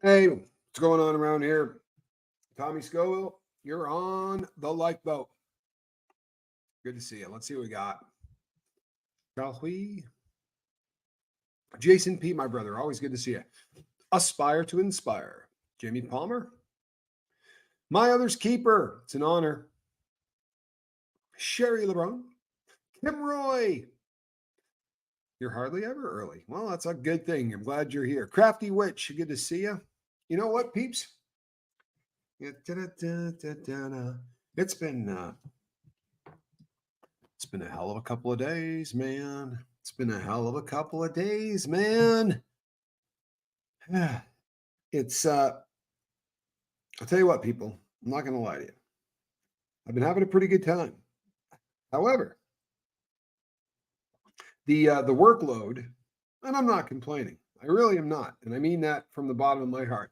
Hey, what's going on around here? Tommy Scoville, you're on the lifeboat. Good to see you. Let's see what we got. Shall we? Jason P., my brother, always good to see you. Aspire to inspire. Jamie Palmer, my other's keeper. It's an honor. Sherry LeBron, Kim Roy. You're hardly ever early. Well, that's a good thing. I'm glad you're here. Crafty Witch, good to see you. You know what, peeps? It's been a hell of a couple of days, man. It's been a hell of a couple of days, man. It's I'll tell you what, people, I'm not gonna lie to you. I've been having a pretty good time. However, the workload, and I'm not complaining. I really am not. And I mean that from the bottom of my heart.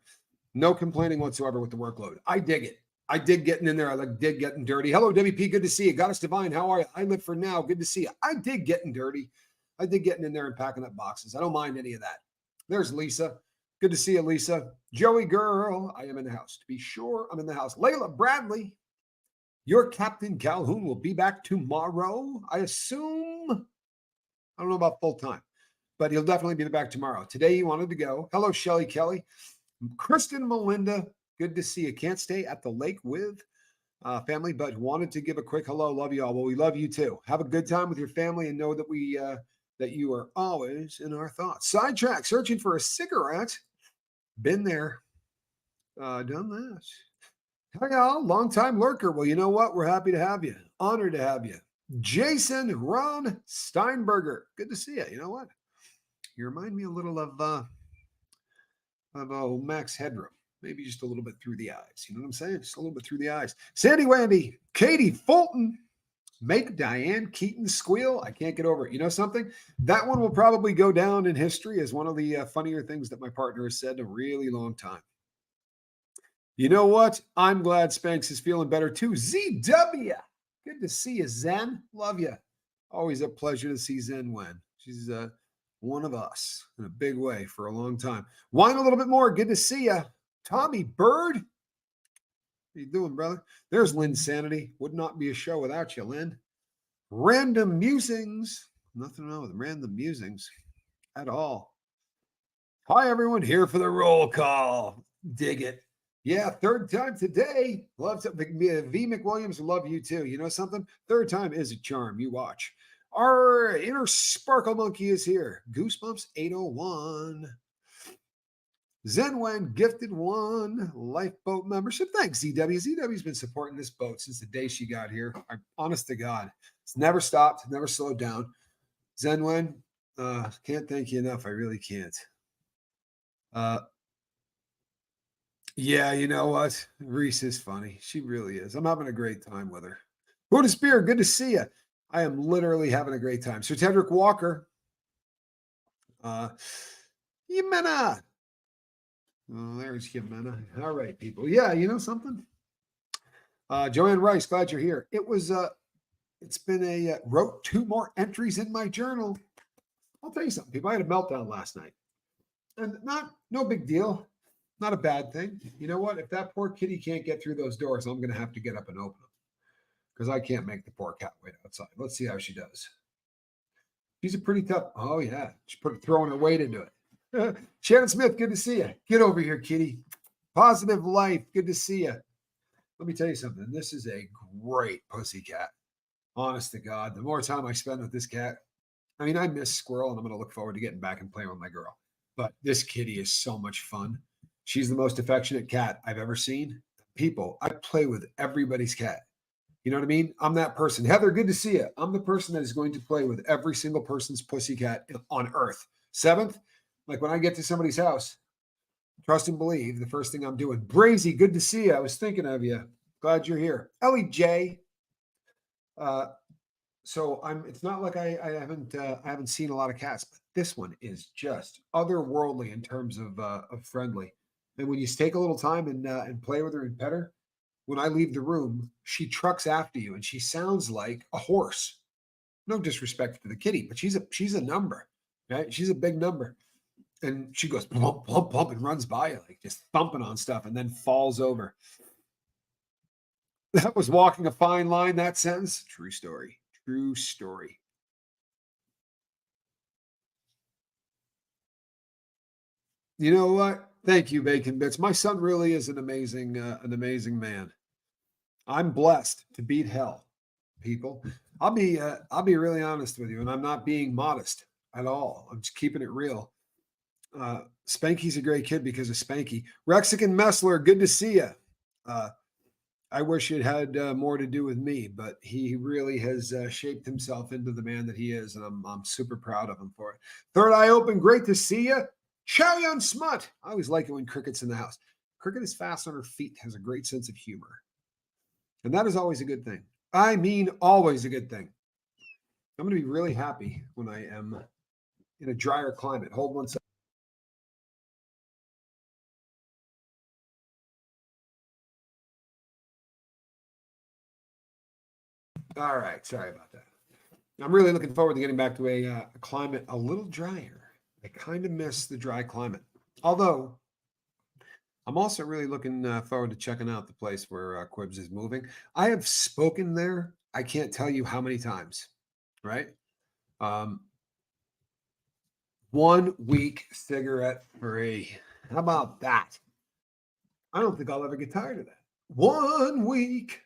No complaining whatsoever with the workload. I dig it. I dig getting in there. I dig getting dirty. Hello, WP. Good to see you. Goddess Divine. How are you? I live for now. Good to see you. I dig getting dirty. I dig getting in there and packing up boxes. I don't mind any of that. There's Lisa. Good to see you, Lisa. Joey girl. I am in the house. To be sure, I'm in the house. Layla Bradley. Your Captain Calhoun will be back tomorrow, I assume. I don't know about full time, but he'll definitely be back tomorrow. Today he wanted to go. Hello, Shelly Kelly. Kristen Melinda, good to see you. Can't stay at the lake with family, but wanted to give a quick hello. Love you all. Well, we love you too. Have a good time with your family and know that that you are always in our thoughts. Sidetrack, searching for a cigarette. Been there, done that. Hi, y'all. Long time lurker. Well, you know what? We're happy to have you. Honored to have you. Jason Ron Steinberger. Good to see you. You know what? You remind me a little of Max Headroom. Maybe just a little bit through the eyes. You know what I'm saying? Just a little bit through the eyes. Sandy Wandy, Katie Fulton, make Diane Keaton squeal. I can't get over it. You know something? That one will probably go down in history as one of the funnier things that my partner has said in a really long time. You know what? I'm glad Spanx is feeling better too. ZW, good to see you, Zen. Love you. Always a pleasure to see Zen win. She's one of us in a big way for a long time. Wine a little bit more. Good to see you. Tommy Bird. How you doing, brother? There's Lynn Sanity. Would not be a show without you, Lynn. Random Musings. Nothing wrong with random musings at all. Hi, everyone. Here for the roll call. Dig it. Yeah, third time today. Love to, V. McWilliams, love you too. You know something? Third time is a charm. You watch. Our inner sparkle monkey is here. Goosebumps 801. Zenwen gifted one lifeboat membership. Thanks, ZW. ZW's been supporting this boat since the day she got here. I'm honest to God. It's never stopped, never slowed down. Zenwen, can't thank you enough. I really can't. Yeah, you know what? Reese is funny. She really is. I'm having a great time with her. Buddha Spear, good to see you. I am literally having a great time. Sir Tedrick Walker. Yimena. Oh, there's Yimena. All right, people. Yeah, you know something? Joanne Rice, glad you're here. It's been wrote 2 more entries in my journal. I'll tell you something, people. I had a meltdown last night. And no big deal. Not a bad thing. You know what? If that poor kitty can't get through those doors, I'm going to have to get up and open them because I can't make the poor cat wait outside. Let's see how she does. She's a pretty tough. Oh, yeah. She's throwing her weight into it. Shannon Smith, good to see you. Get over here, kitty. Positive Life, good to see you. Let me tell you something. This is a great pussy cat. Honest to God, the more time I spend with this cat, I mean, I miss Squirrel, and I'm going to look forward to getting back and playing with my girl. But this kitty is so much fun. She's the most affectionate cat I've ever seen. People, I play with everybody's cat. You know what I mean? I'm that person. Heather, good to see you. I'm the person that is going to play with every single person's pussy cat on earth. 7th, like when I get to somebody's house, trust and believe, the first thing I'm doing. Brazy, good to see you. I was thinking of you. Glad you're here. Ellie J. So it's not like I haven't seen a lot of cats, but this one is just otherworldly in terms of friendly. And when you take a little time and play with her and pet her, when I leave the room, she trucks after you and she sounds like a horse. No disrespect to the kitty, but she's a number, right? She's a big number. And she goes plump, plump, plump, and runs by you, like just thumping on stuff, and then falls over. That was walking a fine line, that sentence. True story. True story. You know what? Thank you, Bacon Bits. My son really is an amazing man. I'm blessed to beat hell, people. I'll be really honest with you, and I'm not being modest at all. I'm just keeping it real. Spanky's a great kid because of Spanky. Rexican Messler, good to see you. Uh, I wish it had more to do with me, but he really has shaped himself into the man that he is, and I'm super proud of him for it. Third Eye Open, great to see you. Cherry on Smut. I always like it when Cricket's in the house. Cricket is fast on her feet, has a great sense of humor, and that is always a good thing. I mean, always a good thing. I'm going to be really happy when I am in a drier climate. Hold one second. All right, sorry about that. I'm really looking forward to getting back to a climate a little drier. I kind of miss the dry climate. Although I'm also really looking forward to checking out the place where Quibs is moving. I have spoken there. I can't tell you how many times, right? Um, 1 week cigarette free. How about that? I don't think I'll ever get tired of that. 1 week.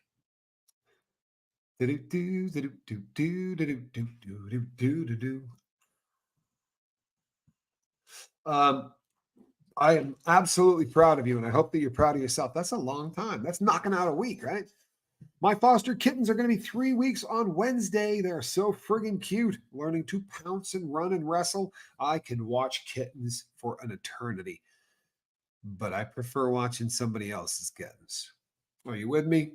Um, I am absolutely proud of you, and I hope that you're proud of yourself. That's a long time. That's knocking out a week, right? My foster kittens are going to be 3 weeks on Wednesday. They're so friggin' cute, learning to pounce and run and wrestle. I can watch kittens for an eternity, but I prefer watching somebody else's kittens. Are you with me?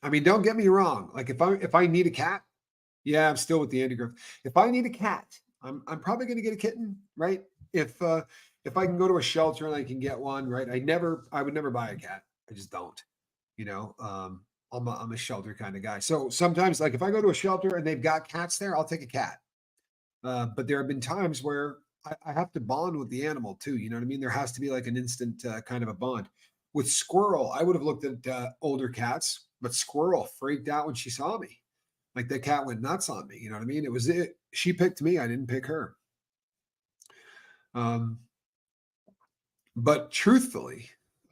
I mean, don't get me wrong. Like if I need a cat, yeah, I'm still with the Andy Griff. If I need a cat, I'm probably going to get a kitten, right? If I can go to a shelter and I can get one, right? I would never buy a cat. I just don't. You know, I'm a shelter kind of guy. So sometimes, like if I go to a shelter and they've got cats there, I'll take a cat. But there have been times where I have to bond with the animal too. You know what I mean? There has to be like an instant kind of a bond. With Squirrel, I would have looked at older cats, but Squirrel freaked out when she saw me. Like the cat went nuts on me. You know what I mean? It was it. She picked me. I didn't pick her. Um, but truthfully,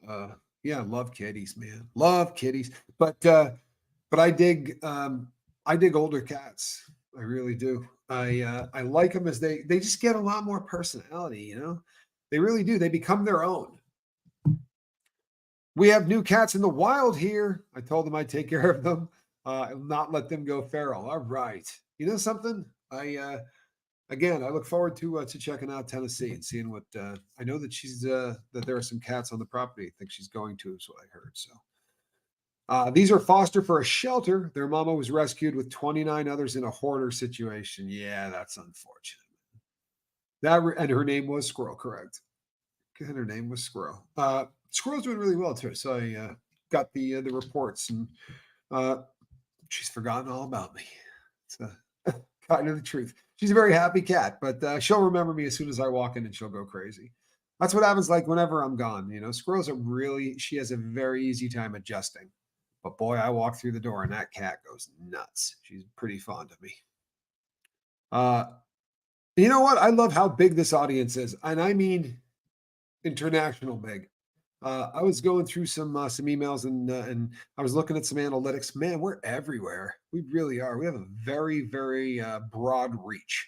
uh, yeah, love kitties, man. Love kitties. But I dig older cats. I really do. I like them as they just get a lot more personality, you know? They really do. They become their own. We have new cats in the wild here. I told them I'd take care of them, and not let them go feral. All right. You know something? Again, I look forward to checking out Tennessee and seeing what I know that that there are some cats on the property. I think she's going to, is what I heard. So these are foster for a shelter. Their mama was rescued with 29 others in a hoarder situation. Yeah, that's unfortunate. And her name was Squirrel, correct? And her name was Squirrel. Squirrel's doing really well too. So I got the reports, and uh, she's forgotten all about me. It's kind of the truth. She's a very happy cat, but she'll remember me as soon as I walk in, and she'll go crazy. That's what happens like whenever I'm gone. You know, squirrels are really, she has a very easy time adjusting. But boy, I walk through the door and that cat goes nuts. She's pretty fond of me. Uh, you know what? I love how big this audience is. And I mean international big. I was going through some emails, and I was looking at some analytics. Man, we're everywhere. We really are. We have a very broad reach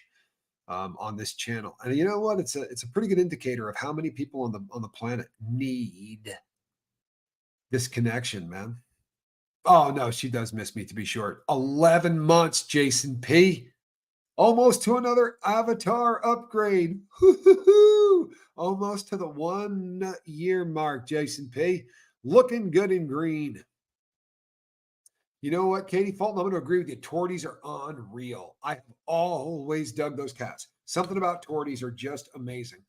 on this channel, and you know what? It's a pretty good indicator of how many people on the planet need this connection, man. Oh no, she does miss me to be short. 11 months, Jason P. Almost to another avatar upgrade. Hoo-hoo-hoo. Almost to the 1 year mark, Jason P. Looking good in green. You know what, Katie Fulton? I'm going to agree with you. Torties are unreal. I've always dug those cats. Something about torties are just amazing.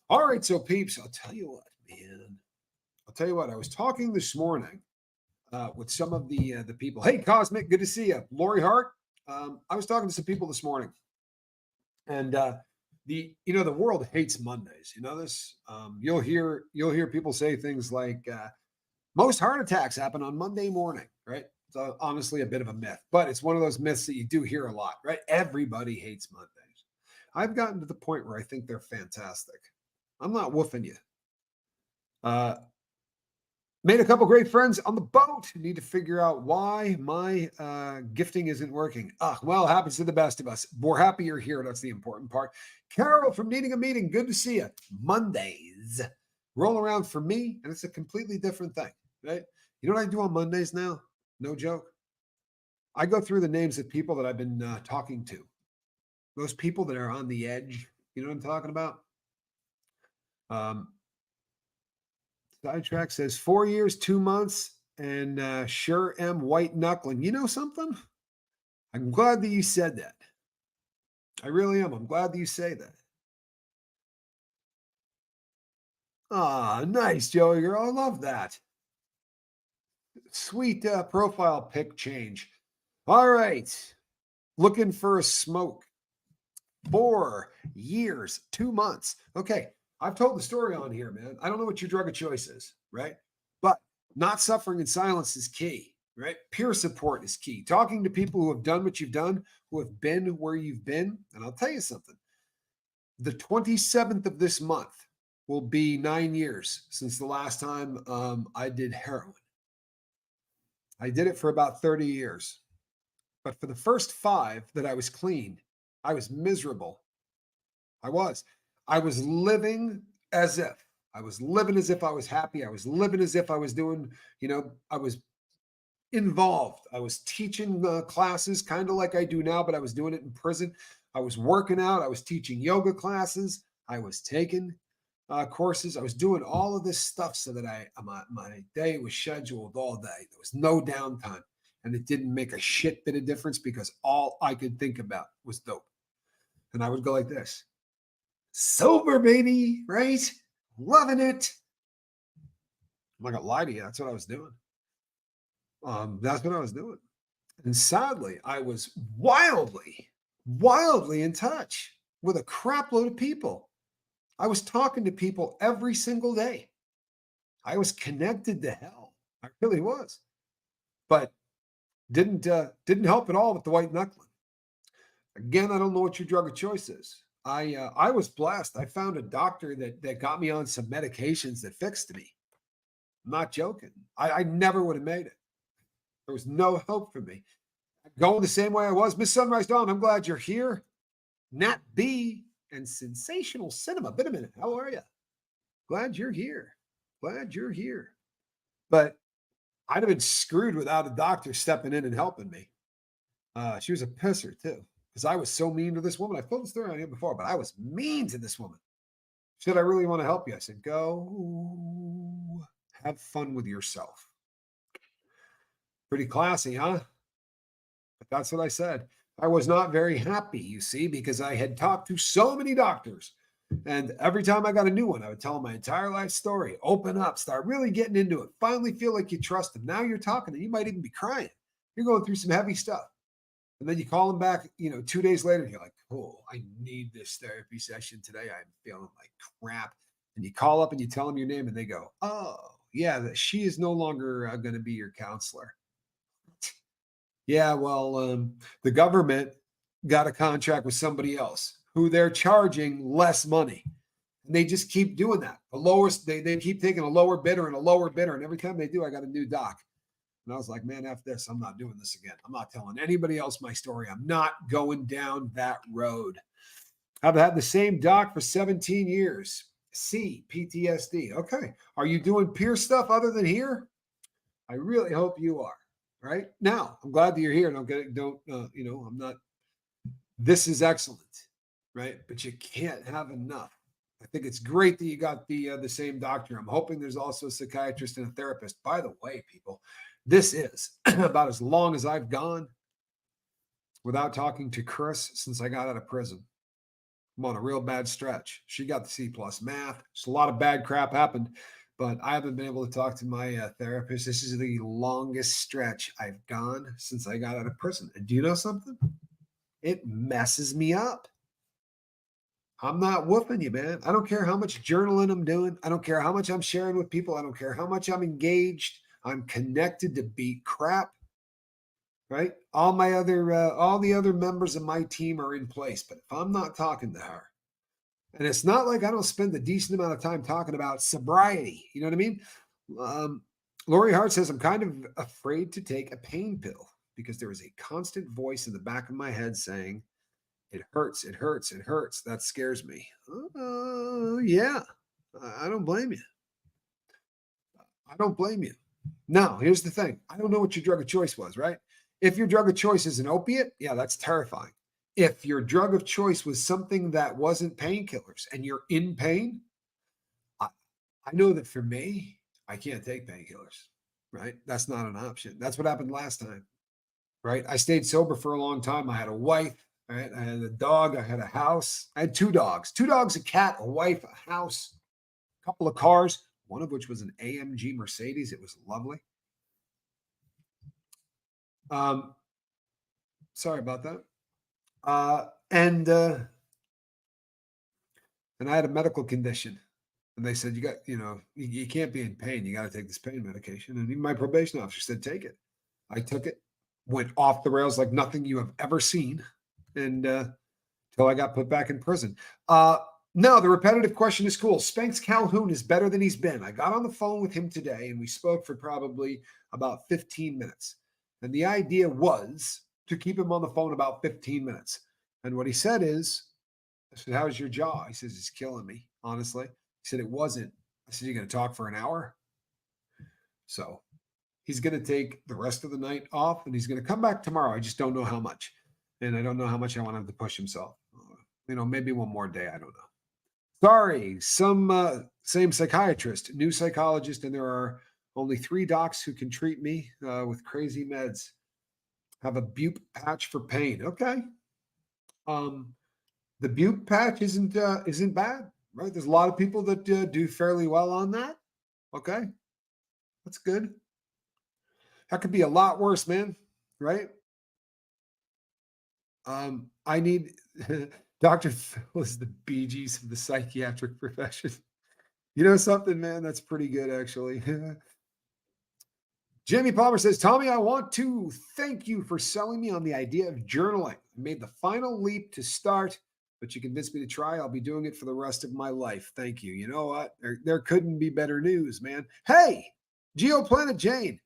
All right, so peeps, I'll tell you what, man. I'll tell you what. I was talking this morning with some of the people. Hey, Cosmic, good to see you. Lori Hart. I was talking to some people this morning, and the world hates Mondays. You know this. You'll hear people say things like most heart attacks happen on Monday morning, right? It's honestly a bit of a myth, but it's one of those myths that you do hear a lot, right? Everybody hates Mondays. I've gotten to the point where I think they're fantastic. I'm not woofing you. Uh, Made a couple great friends on the boat. Need to figure out why my gifting isn't working. Well, it happens to the best of us. We're happy you're here. That's the important part. Carol from Needing a Meeting. Good to see you. Mondays roll around for me, and it's a completely different thing, right? You know what I do on Mondays now? No joke. I go through the names of people that I've been talking to. Those people that are on the edge. You know what I'm talking about? Sidetrack says 4 years, 2 months, and sure am white knuckling. You know something? I'm glad that you said that. I really am. I'm glad that you say that. Nice, Joey girl. I love that. Sweet profile pic change. All right. Looking for a smoke. 4 years, 2 months. Okay. I've told the story on here, man. I don't know what your drug of choice is, right? But not suffering in silence is key, right? Peer support is key. Talking to people who have done what you've done, who have been where you've been. And I'll tell you something. The 27th of this month will be 9 years since the last time I did heroin. I did it for about 30 years. But for the first 5 that I was clean, I was miserable. I was. I was living as if. I was living as if I was happy. I was living as if I was doing, I was involved. I was teaching classes kind of like I do now, but I was doing it in prison. I was working out. I was teaching yoga classes. I was taking courses. I was doing all of this stuff so that my day was scheduled all day. There was no downtime. And it didn't make a shit bit of difference because all I could think about was dope. And I would go like this. Sober, baby, right? Loving it. I'm not gonna lie to you. That's what I was doing. That's what I was doing. And sadly, I was wildly in touch with a crap load of people. I was talking to people every single day. I was connected to hell. I really was. But didn't help at all with the white knuckling. Again, I don't know what your drug of choice is. I was blessed. I found a doctor that got me on some medications that fixed me. I'm not joking. I never would have made it. There was no hope for me. Going the same way I was. Miss Sunrise Dawn, I'm glad you're here. Nat B and Sensational Cinema. Been a minute. How are you? Glad you're here. Glad you're here. But I'd have been screwed without a doctor stepping in and helping me. She was a pisser too. Because I was so mean to this woman. I've told the story on here before, but I was mean to this woman. She said, I really want to help you. I said, go have fun with yourself. Pretty classy, huh? But that's what I said. I was not very happy, you see, because I had talked to so many doctors. And every time I got a new one, I would tell them my entire life story, open up, start really getting into it, finally feel like you trust them. Now you're talking and you might even be crying. You're going through some heavy stuff. And then you call them back, 2 days later, and you're like, oh, I need this therapy session today. I'm feeling like crap. And you call up and you tell them your name and they go, oh, yeah, she is no longer going to be your counselor. Yeah, well, the government got a contract with somebody else who they're charging less money. And they just keep doing that. The lowest, they keep taking a lower bidder and a lower bidder. And every time they do, I got a new doc. And I was like, man, after this, I'm not doing this again. I'm not telling anybody else my story. I'm not going down that road. I've had the same doc for 17 years. C, PTSD. Okay. Are you doing peer stuff other than here? I really hope you are. Right now, I'm glad that you're here. I'm not, this is excellent. Right. But you can't have enough. I think it's great that you got the same doctor. I'm hoping there's also a psychiatrist and a therapist. By the way, people, this is about as long as I've gone without talking to Chris since I got out of prison. I'm on a real bad stretch. She got the C+ math. Just a lot of bad crap happened, but I haven't been able to talk to my therapist. This is the longest stretch I've gone since I got out of prison. And do you know something? It messes me up. I'm not woofing you, man. I don't care how much journaling I'm doing. I don't care how much I'm sharing with people. I don't care how much I'm engaged. I'm connected to beat crap, right? All the other members of my team are in place. But if I'm not talking to her, and it's not like I don't spend a decent amount of time talking about sobriety. You know what I mean? Um, Lori Hart says, I'm kind of afraid to take a pain pill because there is a constant voice in the back of my head saying, it hurts, it hurts, it hurts. That scares me. Yeah, I don't blame you. I don't blame you. Now, here's the thing. I don't know what your drug of choice was, right? If your drug of choice is an opiate, yeah, that's terrifying. If your drug of choice was something that wasn't painkillers and you're in pain, I, I know that for me, I can't take painkillers, right? That's not an option. That's what happened last time, right? I stayed sober for a long time. I had a wife, right? I had a dog. I had a house. I had two dogs, a cat, a wife, a house, a couple of cars, one of which was an AMG Mercedes. It was lovely. Um, sorry about that. Uh, and uh, and I had a medical condition, and they said you can't be in pain. You got to take this pain medication. And even my probation officer said take it. I took it, went off the rails like nothing you have ever seen, and till I got put back in prison. No, the repetitive question is cool. Spanx Calhoun is better than he's been. I got on the phone with him today, and we spoke for probably about 15 minutes. And the idea was to keep him on the phone about 15 minutes. And what he said is, I said, how's your jaw? He says, it's killing me, honestly. He said, it wasn't. I said, you're going to talk for an hour? So he's going to take the rest of the night off and he's going to come back tomorrow. I just don't know how much. And I don't know how much I want him to push himself. Maybe one more day. I don't know. Sorry, same psychiatrist, new psychologist, and there are only 3 docs who can treat me with crazy meds. Have a bupe patch for pain. Okay. The bupe patch isn't bad, right? There's a lot of people that do fairly well on that. Okay, that's good. That could be a lot worse, man. Right? I need Dr. Phil is the Bee Gees of the psychiatric profession. You know something, man? That's pretty good, actually. Jamie Palmer says, Tommy, I want to thank you for selling me on the idea of journaling. I made the final leap to start, but you convinced me to try. I'll be doing it for the rest of my life. Thank you. You know what? There couldn't be better news, man. Hey, Geoplanet Jane.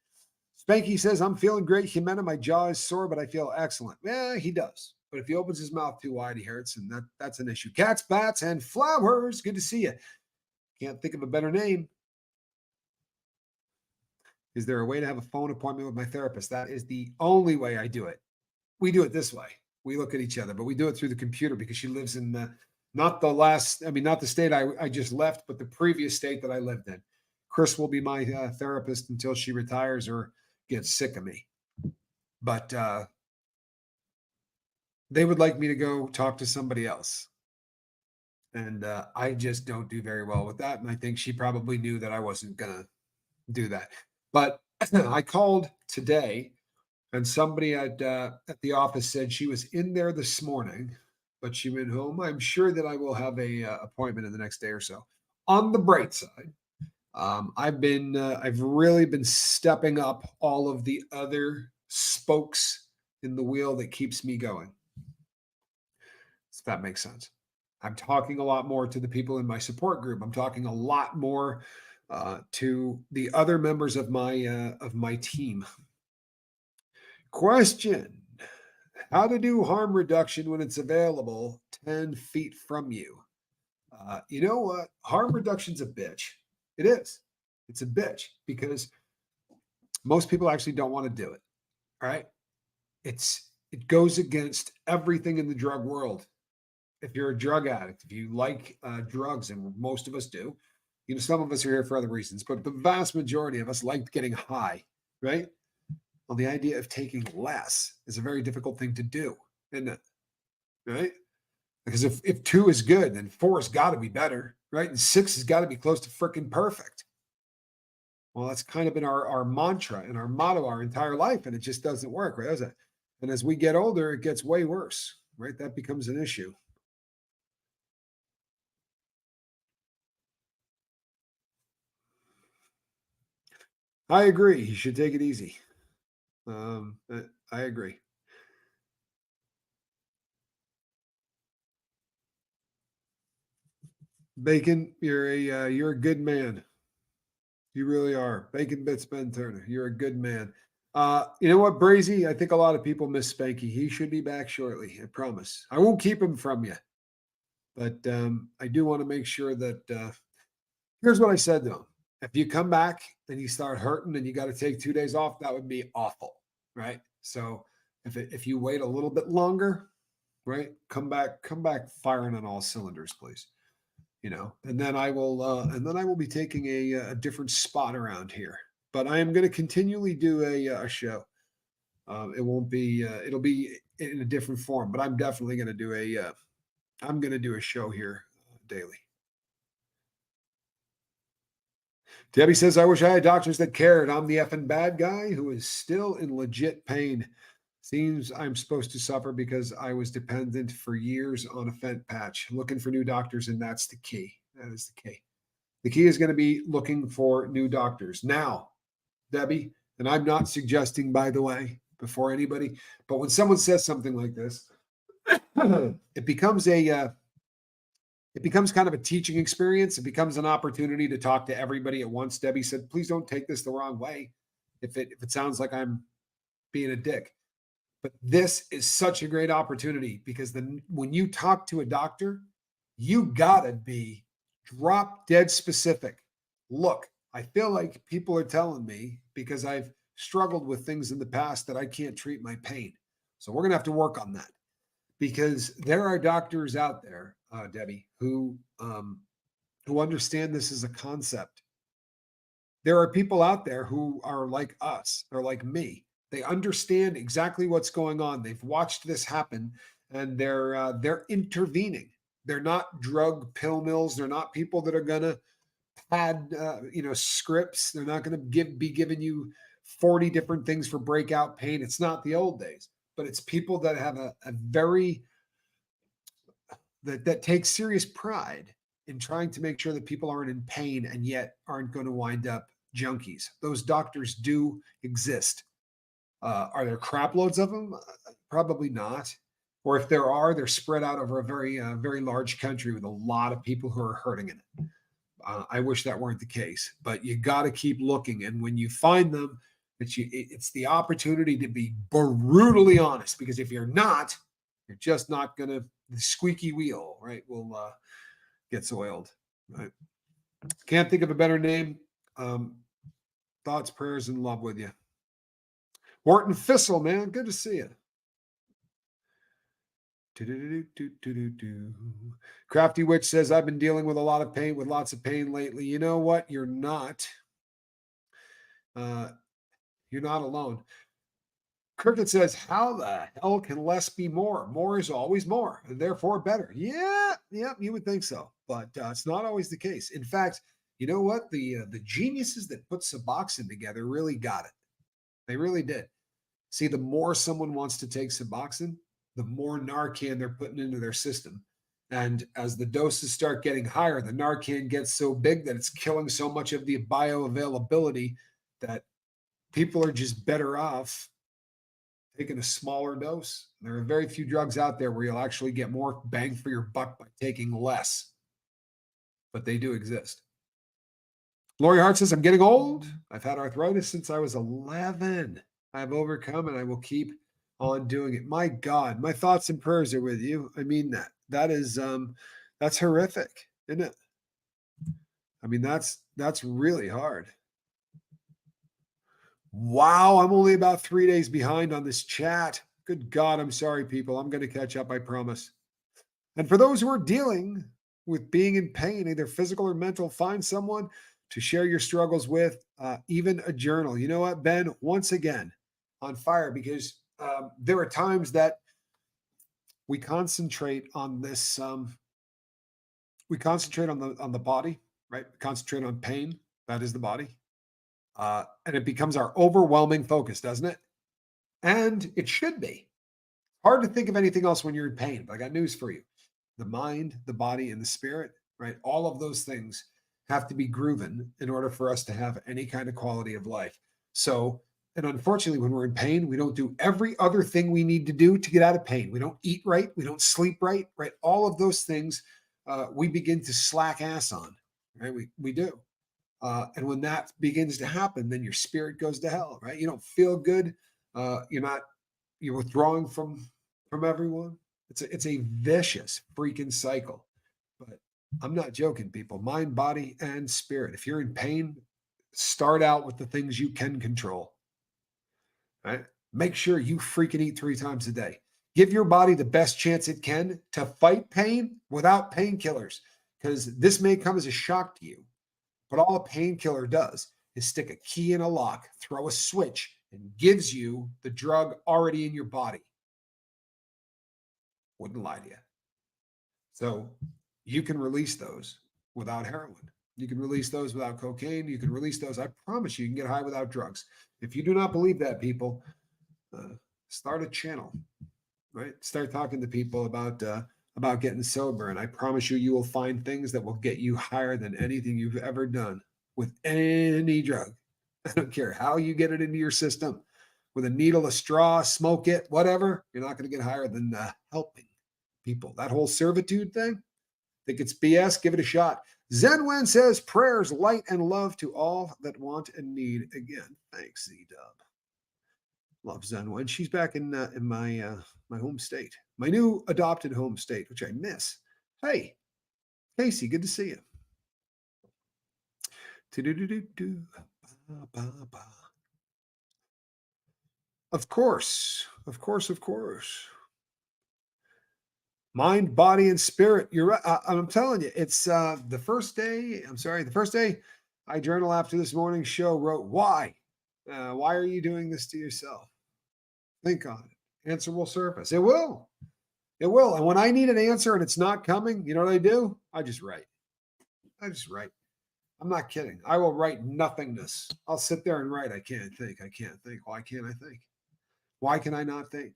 Spanky says, I'm feeling great. Jimena, my jaw is sore, but I feel excellent. Yeah, he does. But if he opens his mouth too wide, he hurts, and that's an issue. Cats, bats, and flowers. Good to see you. Can't think of a better name. Is there a way to have a phone appointment with my therapist? That is the only way I do it. We do it this way. We look at each other, but we do it through the computer because she lives in not the state I just left, but the previous state that I lived in. Chris will be my therapist until she retires or gets sick of me. But they would like me to go talk to somebody else. And I just don't do very well with that. And I think she probably knew that I wasn't going to do that. But I called today and somebody at the office said she was in there this morning, but she went home. I'm sure that I will have a appointment in the next day or so. On the bright side, I've really been stepping up all of the other spokes in the wheel that keeps me going. If that makes sense. I'm talking a lot more to the people in my support group. I'm talking a lot more to the other members of my team. Question: how to do harm reduction when it's available 10 feet from you? You know what? Harm reduction's a bitch. It is. It's a bitch because most people actually don't want to do it. All right. It goes against everything in the drug world. If you're a drug addict, if you like drugs, and most of us do, some of us are here for other reasons, but the vast majority of us like getting high, right? Well, the idea of taking less is a very difficult thing to do, isn't it? Right? Because if 2 is good, then 4 has got to be better, right? And 6 has got to be close to freaking perfect. Well, that's kind of been our mantra and our motto our entire life, and it just doesn't work, right? And as we get older, it gets way worse, right? That becomes an issue. I agree. He should take it easy. I agree. Bacon, you're a good man. You really are. Bacon Bits Ben Turner. You're a good man. You know what, Brazy? I think a lot of people miss Spanky. He should be back shortly. I promise. I won't keep him from you, but I do want to make sure that. Here's what I said to him: if you come back and you start hurting and you got to take 2 days off, that would be awful, right? So if you wait a little bit longer, right, come back firing on all cylinders, please. And then I will be taking a different spot around here. But I am going to continually do a show. It won't be it'll be in a different form, but I'm definitely going to do I'm going to do a show here daily. Debbie says, I wish I had doctors that cared. I'm the effing bad guy who is still in legit pain. Seems I'm supposed to suffer because I was dependent for years on a fent patch. Looking for new doctors, and that's the key. That is the key. The key is going to be looking for new doctors. Now, Debbie, and I'm not suggesting, by the way, before anybody, but when someone says something like this, it becomes it becomes kind of a teaching experience. It becomes an opportunity to talk to everybody at once. Debbie said, please don't take this the wrong way if it sounds like I'm being a dick. But this is such a great opportunity because when you talk to a doctor, you gotta be drop dead specific. Look, I feel like people are telling me because I've struggled with things in the past that I can't treat my pain. So we're gonna have to work on that because there are doctors out there, Debbie, who understand this as a concept. There are people out there who are like us, or like me. They understand exactly what's going on. They've watched this happen, and they're intervening. They're not drug pill mills. They're not people that are gonna pad scripts. They're not gonna be giving you 40 different things for breakout pain. It's not the old days, but it's people that have a very that take serious pride in trying to make sure that people aren't in pain and yet aren't going to wind up junkies. Those doctors do exist. Are there crap loads of them? Probably not. Or if there are, they're spread out over a very large country with a lot of people who are hurting in it. I wish that weren't the case, but you got to keep looking. And when you find them, it's the opportunity to be brutally honest. Because if you're not, you're just not going to. The squeaky wheel, right, will gets oiled. Right. Can't think of a better name. Thoughts, prayers, and love with you. Wharton Fissel, man. Good to see you. Crafty Witch says, I've been dealing with a lot of pain, with lots of pain lately. You know what? You're not. You're not alone. Cricket says, how the hell can less be more? More is always more, and therefore better. Yeah, you would think so. But it's not always the case. In fact, you know what? The geniuses that put Suboxone together really got it. They really did. See, the more someone wants to take Suboxone, the more Narcan they're putting into their system. And as the doses start getting higher, the Narcan gets so big that it's killing so much of the bioavailability that people are just better off taking a smaller dose. There are very few drugs out there where you'll actually get more bang for your buck by taking less, but they do exist. Lori Hart says, I'm getting old. I've had arthritis since I was 11. I've overcome and I will keep on doing it. My God, my thoughts and prayers are with you. I mean that. That's horrific, isn't it? I mean, that's really hard. Wow, I'm only about 3 days behind on this chat. Good God, I'm sorry, people. I'm going to catch up, I promise. And for those who are dealing with being in pain, either physical or mental, find someone to share your struggles with, even a journal. You know what, Ben? Once again, on fire, because there are times that we concentrate on this. We concentrate on the body, right? We concentrate on pain. That is the body, and it becomes our overwhelming focus, doesn't it? And it should be. Hard to think of anything else when you're in pain, but I got news for you. The mind, the body, and the spirit, right? All of those things. have to be grooving in order for us to have any kind of quality of life. So, and unfortunately, when we're in pain, we don't do every other thing we need to do to get out of pain. We don't eat right. We don't sleep right, right? All of those things we begin to slack ass on, right? We do. And when that begins to happen, then your spirit goes to hell, right? You don't feel good. You're withdrawing from everyone. It's a vicious freaking cycle. But I'm not joking, people. Mind, body, and spirit. If you're in pain, start out with the things you can control. Right? Make sure you freaking eat 3 times a day. Give your body the best chance it can to fight pain without painkillers, because this may come as a shock to you. But all a painkiller does is stick a key in a lock, throw a switch, and gives you the drug already in your body. Wouldn't lie to you. So you can release those without heroin. You can release those without cocaine. You can release those. I promise you can get high without drugs. If you do not believe that, people, start a channel, right? Start talking to people about getting sober. And I promise you, you will find things that will get you higher than anything you've ever done with any drug. I don't care how you get it into your system, with a needle, a straw, smoke it, whatever. You're not going to get higher than helping people. That whole servitude thing, think it's BS? Give it a shot. Zenwen says prayers, light, and love to all that want and need. Again, thanks, Z-Dub. Love Zenwen. She's back in my home state, my new adopted home state, which I miss. Hey, Casey, good to see you. Of course. Mind, body, and spirit. You're right. I'm telling you, it's the first day. I'm sorry, the first day I journal after this morning's show wrote, why? Why are you doing this to yourself? Think on it. Answer will surface. It will. It will. And when I need an answer and it's not coming, you know what I do? I just write. I'm not kidding. I will write nothingness. I'll sit there and write. I can't think. Why can't I think? Why can I not think?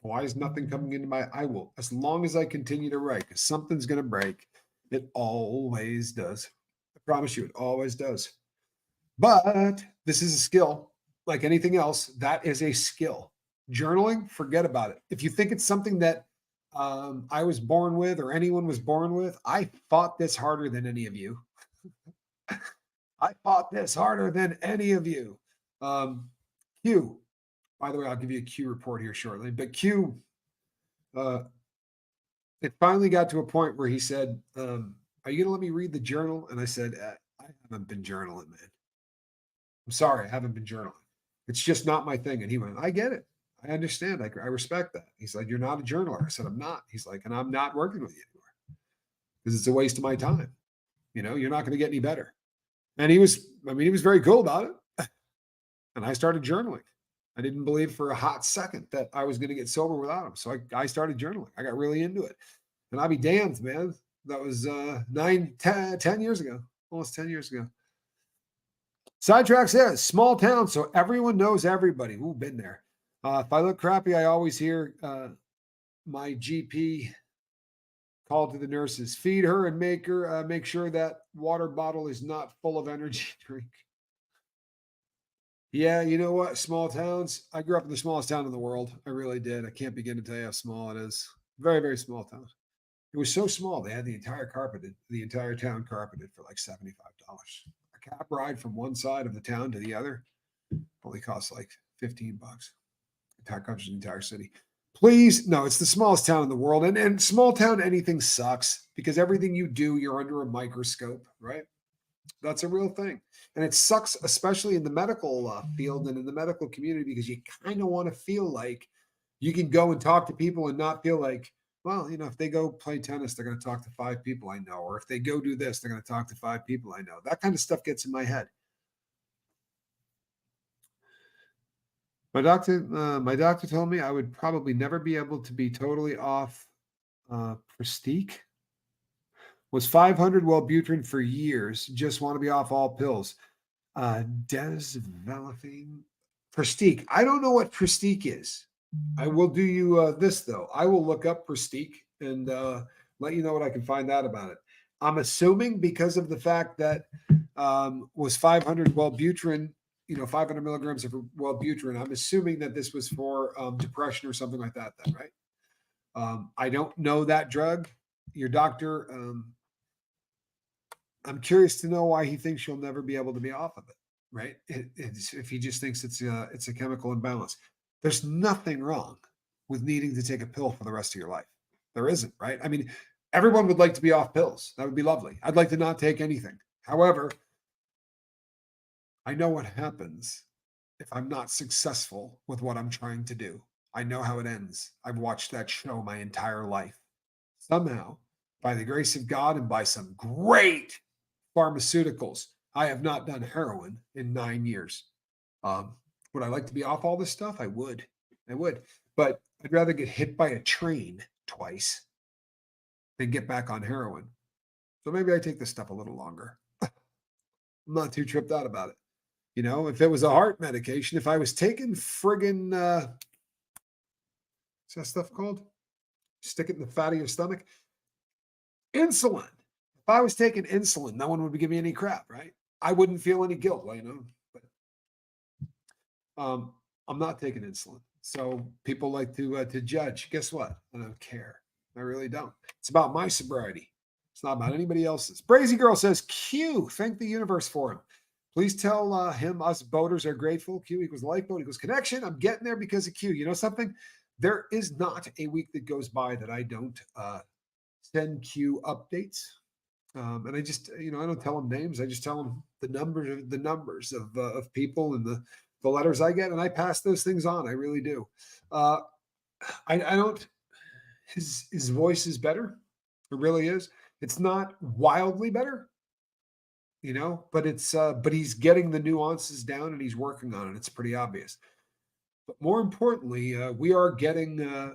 Why is nothing coming into I will, as long as I continue to write, because something's going to break. It always does. I promise you, it always does. But this is a skill. Like anything else, that is a skill. Journaling, forget about it. If you think it's something that I was born with or anyone was born with, I fought this harder than any of you. I fought this harder than any of you. Q, by the way, I'll give you a Q report here shortly. But Q, it finally got to a point where he said, are you going to let me read the journal? And I said, I haven't been journaling, man. I'm sorry, I haven't been journaling. It's just not my thing. And he went, I get it. I understand. I respect that. He's like, you're not a journaler. I said, I'm not. He's like, and I'm not working with you anymore because it's a waste of my time. You know, you're not going to get any better. And he was very cool about it. And I started journaling. I didn't believe for a hot second that I was going to get sober without him. So I started journaling. I got really into it. And I'll be damned, man. That was 10 years ago, almost 10 years ago. Sidetrack says, small town, so everyone knows everybody. Ooh, been there. If I look crappy, I always hear my GP call to the nurses, feed her and make sure that water bottle is not full of energy drink. Yeah, you know what? Small towns. I grew up in the smallest town in the world. I really did. I can't begin to tell you how small it is. Very, very small town. It was so small. They had the entire town carpeted for like $75. A cab ride from one side of the town to the other only costs like $15. Entire country, the entire city. Please, no, it's the smallest town in the world. And small town, anything sucks because everything you do, you're under a microscope, right? That's a real thing. And it sucks, especially in the medical field and in the medical community, because you kind of want to feel like you can go and talk to people and not feel like, well, you know, if they go play tennis, they're going to talk to 5 people I know. Or if they go do this, they're going to talk to 5 people I know. That kind of stuff gets in my head. My doctor told me I would probably never be able to be totally off Prestique. Was 500 Wellbutrin for years. Just want to be off all pills. Desveloping Prestique. I don't know what Prestique is. I will do you this though. I will look up Prestique and let you know what I can find out about it. I'm assuming because of the fact that was 500 Wellbutrin, 500 milligrams of Wellbutrin. I'm assuming that this was for depression or something like that. Then, right? I don't know that drug. Your doctor. I'm curious to know why he thinks you'll never be able to be off of it. Right? If he just thinks it's a chemical imbalance, there's nothing wrong with needing to take a pill for the rest of your life. There isn't, right? I mean, everyone would like to be off pills. That would be lovely. I'd like to not take anything. However, I know what happens if I'm not successful with what I'm trying to do. I know how it ends. I've watched that show my entire life. Somehow, by the grace of God and by some great pharmaceuticals, I have not done heroin in 9 years. Would I like to be off all this stuff? I would. I would. But I'd rather get hit by a train twice than get back on heroin. So maybe I take this stuff a little longer. I'm not too tripped out about it. If it was a heart medication, if I was taking friggin' what's that stuff called? Stick it in the fat of your stomach. Insulin. If I was taking insulin, no one would be giving me any crap, right? I wouldn't feel any guilt, But I'm not taking insulin. So people like to judge. Guess what? I don't care. I really don't. It's about my sobriety. It's not about anybody else's. Brazy Girl says, Q, thank the universe for him. Please tell him us boaters are grateful. Q equals lifeboat equals connection. I'm getting there because of Q. You know something? There is not a week that goes by that I don't send Q updates. And I just, I don't tell them names. I just tell them the numbers of people and the letters I get, and I pass those things on. I really do. I don't. His voice is better. It really is. It's not wildly better, but he's getting the nuances down and he's working on it. It's pretty obvious. But more importantly, we're getting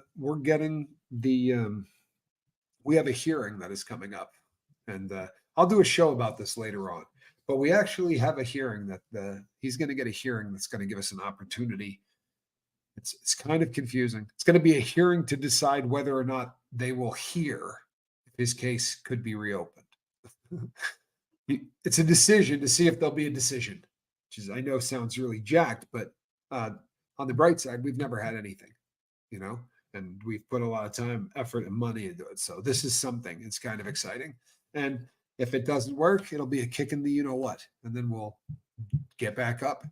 we have a hearing that is coming up, and I'll do a show about this later on. But we actually have a hearing that he's going to get a hearing that's going to give us an opportunity. It's kind of confusing. It's going to be a hearing to decide whether or not they will hear if his case could be reopened. It's a decision to see if there'll be a decision, which is, I know, sounds really jacked, but on the bright side, we've never had anything, and we've put a lot of time, effort, and money into it. So this is something. It's kind of exciting. And if it doesn't work, it'll be a kick in the what, and then we'll get back up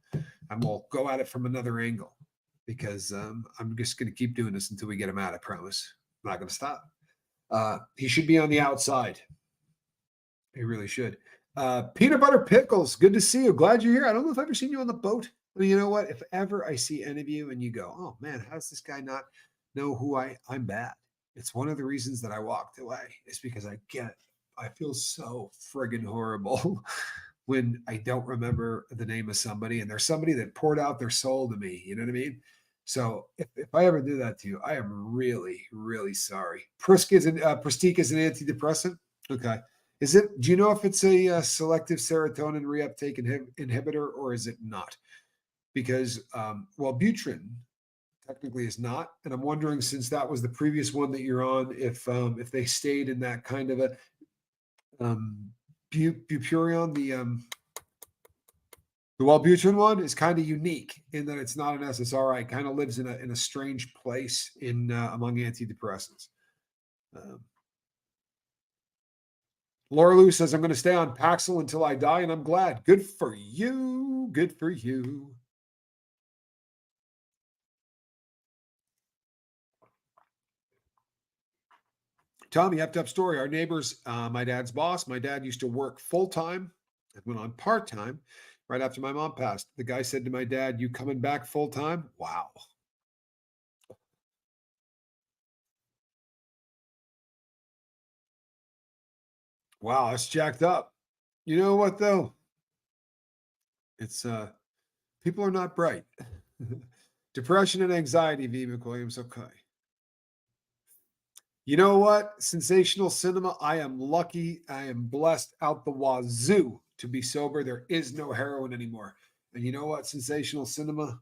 and we'll go at it from another angle, because I'm just going to keep doing this until we get him out. I promise. I'm not going to stop. He should be on the outside. He really should. Peanut Butter Pickles, good to see you. Glad you're here. I don't know if I've ever seen you on the boat. Well, you know what? If ever I see any of you and you go, oh man, how does this guy not know who I'm bad? It's one of the reasons that I walked away. It's because I feel so friggin' horrible when I don't remember the name of somebody, and there's somebody that poured out their soul to me. You know what I mean? So if I ever do that to you, I am really, really sorry. Pristique is an antidepressant. Okay. Do you know if it's a selective serotonin reuptake inhibitor, or is it not? Because, Wellbutrin technically is not. And I'm wondering, since that was the previous one that you're on, if they stayed in that kind of a Bupurion, the Wellbutrin one is kind of unique in that it's not an SSRI. It kind of lives in a strange place among antidepressants. Laura Lou says, I'm going to stay on Paxil until I die, and I'm glad. Good for you. Good for you. Tommy, effed up story. Our neighbors, my dad's boss, my dad used to work full-time and went on part-time right after my mom passed. The guy said to my dad, you coming back full-time? Wow. Wow, that's jacked up. You know what, though? It's people are not bright. Depression and anxiety, V. McWilliams. Okay. You know what? Sensational cinema. I am lucky. I am blessed out the wazoo to be sober. There is no heroin anymore. And you know what? Sensational cinema.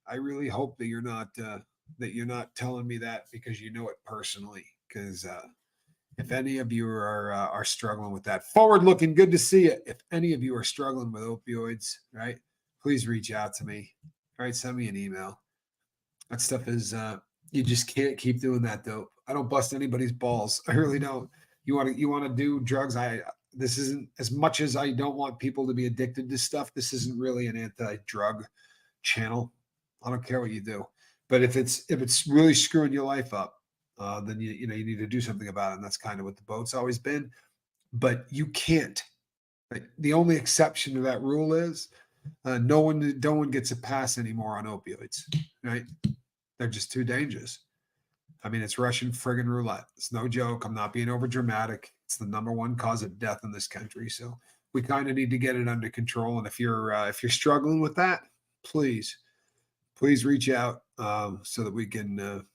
I really hope that you're not telling me that because you know it personally. Because If any of you are struggling with that, forward looking, good to see you. If any of you are struggling with opioids, right, please reach out to me. All right, send me an email. That stuff is you just can't keep doing that dope. I don't bust anybody's balls. I really don't. You want to do drugs. This isn't, as much as I don't want people to be addicted to stuff, this isn't really an anti-drug channel. I don't care what you do. But if it's really screwing your life up, then you need to do something about it. And that's kind of what the boat's always been. But you can't. Right? The only exception to that rule is no one gets a pass anymore on opioids. Right? They're just too dangerous. I mean, it's Russian friggin' roulette. It's no joke. I'm not being over dramatic. It's the number one cause of death in this country. So we kind of need to get it under control. And if you're struggling with that, please reach out so that we can.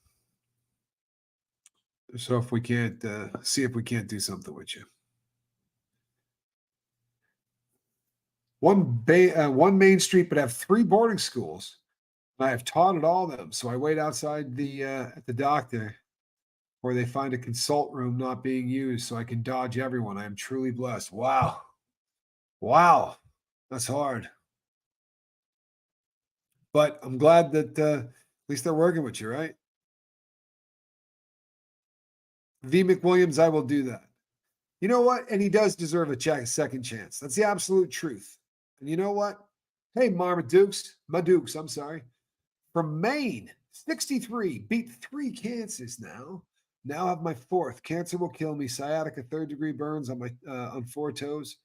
So if we can't see if we can't do something with you. One main street, but have 3 boarding schools. I have taught at all of them. So I wait outside at the doctor where they find a consult room not being used so I can dodge everyone. I am truly blessed. Wow. Wow. That's hard. But I'm glad that at least they're working with you, right? V. McWilliams, I will do that. You know what? And he does deserve a second chance. That's the absolute truth. And you know what? Hey, Madukes, I'm sorry. From Maine, 63, beat 3 cancers now. Now have my 4th. Cancer will kill me. Sciatica, 3rd-degree burns on my on 4 toes.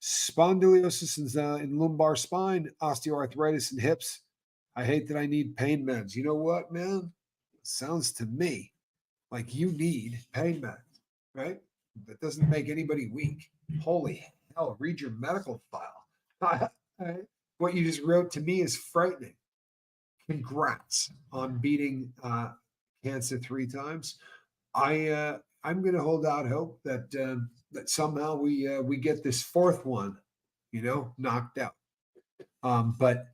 Spondylosis in lumbar spine. Osteoarthritis in hips. I hate that I need pain meds. You know what, man? Sounds to me like you need pain meds, right? That doesn't make anybody weak. Holy hell, read your medical file. What you just wrote to me is frightening. Congrats on beating cancer 3 times. I'm going to hold out hope that somehow we get this 4th one, knocked out. But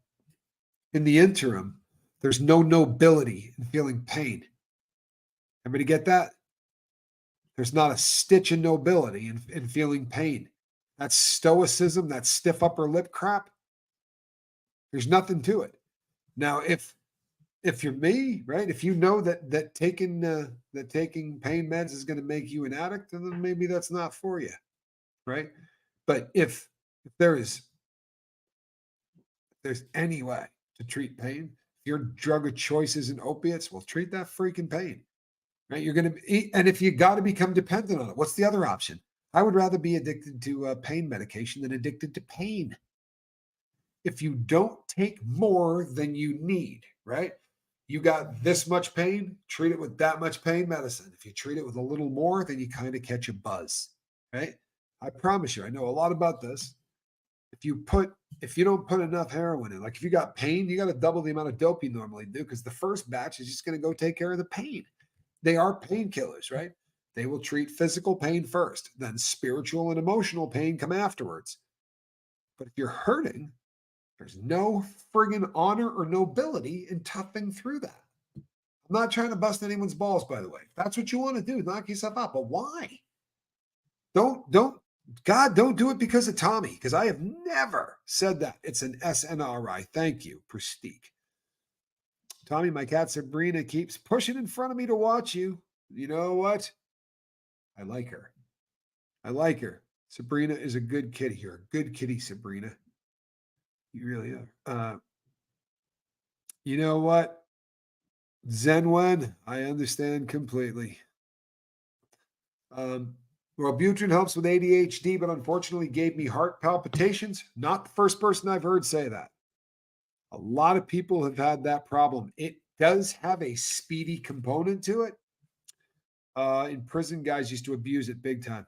in the interim, there's no nobility in feeling pain. Everybody get that? There's not a stitch of nobility in feeling pain. That's stoicism, that stiff upper lip crap. There's nothing to it. Now, if you're me, right? If you know that taking pain meds is going to make you an addict, then maybe that's not for you, right? But if there's any way to treat pain, if your drug of choice isn't opiates, well, treat that freaking pain, right? You're going to eat, and if you got to become dependent on it, what's the other option? I would rather be addicted to pain medication than addicted to pain. If you don't take more than you need, right? You got this much pain, treat it with that much pain medicine. If you treat it with a little more, then you kind of catch a buzz, right? I promise you, I know a lot about this. If you don't put enough heroin in, like if you got pain, you got to double the amount of dope you normally do because the first batch is just going to go take care of the pain. They are painkillers, right? They will treat physical pain first, then spiritual and emotional pain come afterwards. But if you're hurting, there's no friggin' honor or nobility in toughing through that. I'm not trying to bust anyone's balls, by the way. If that's what you want to do, knock yourself out. But why? Don't do it because of Tommy, because I have never said that. It's an SNRI. Thank you, Prestige. Tommy, my cat Sabrina keeps pushing in front of me to watch you. You know what? I like her. Sabrina is a good kitty. You're a good kitty, Sabrina. You really are. You know what? Zenwen, I understand completely. Wellbutrin helps with ADHD, but unfortunately gave me heart palpitations. Not the first person I've heard say that. A lot of people have had that problem. It does have a speedy component to it. In prison, guys used to abuse it big time.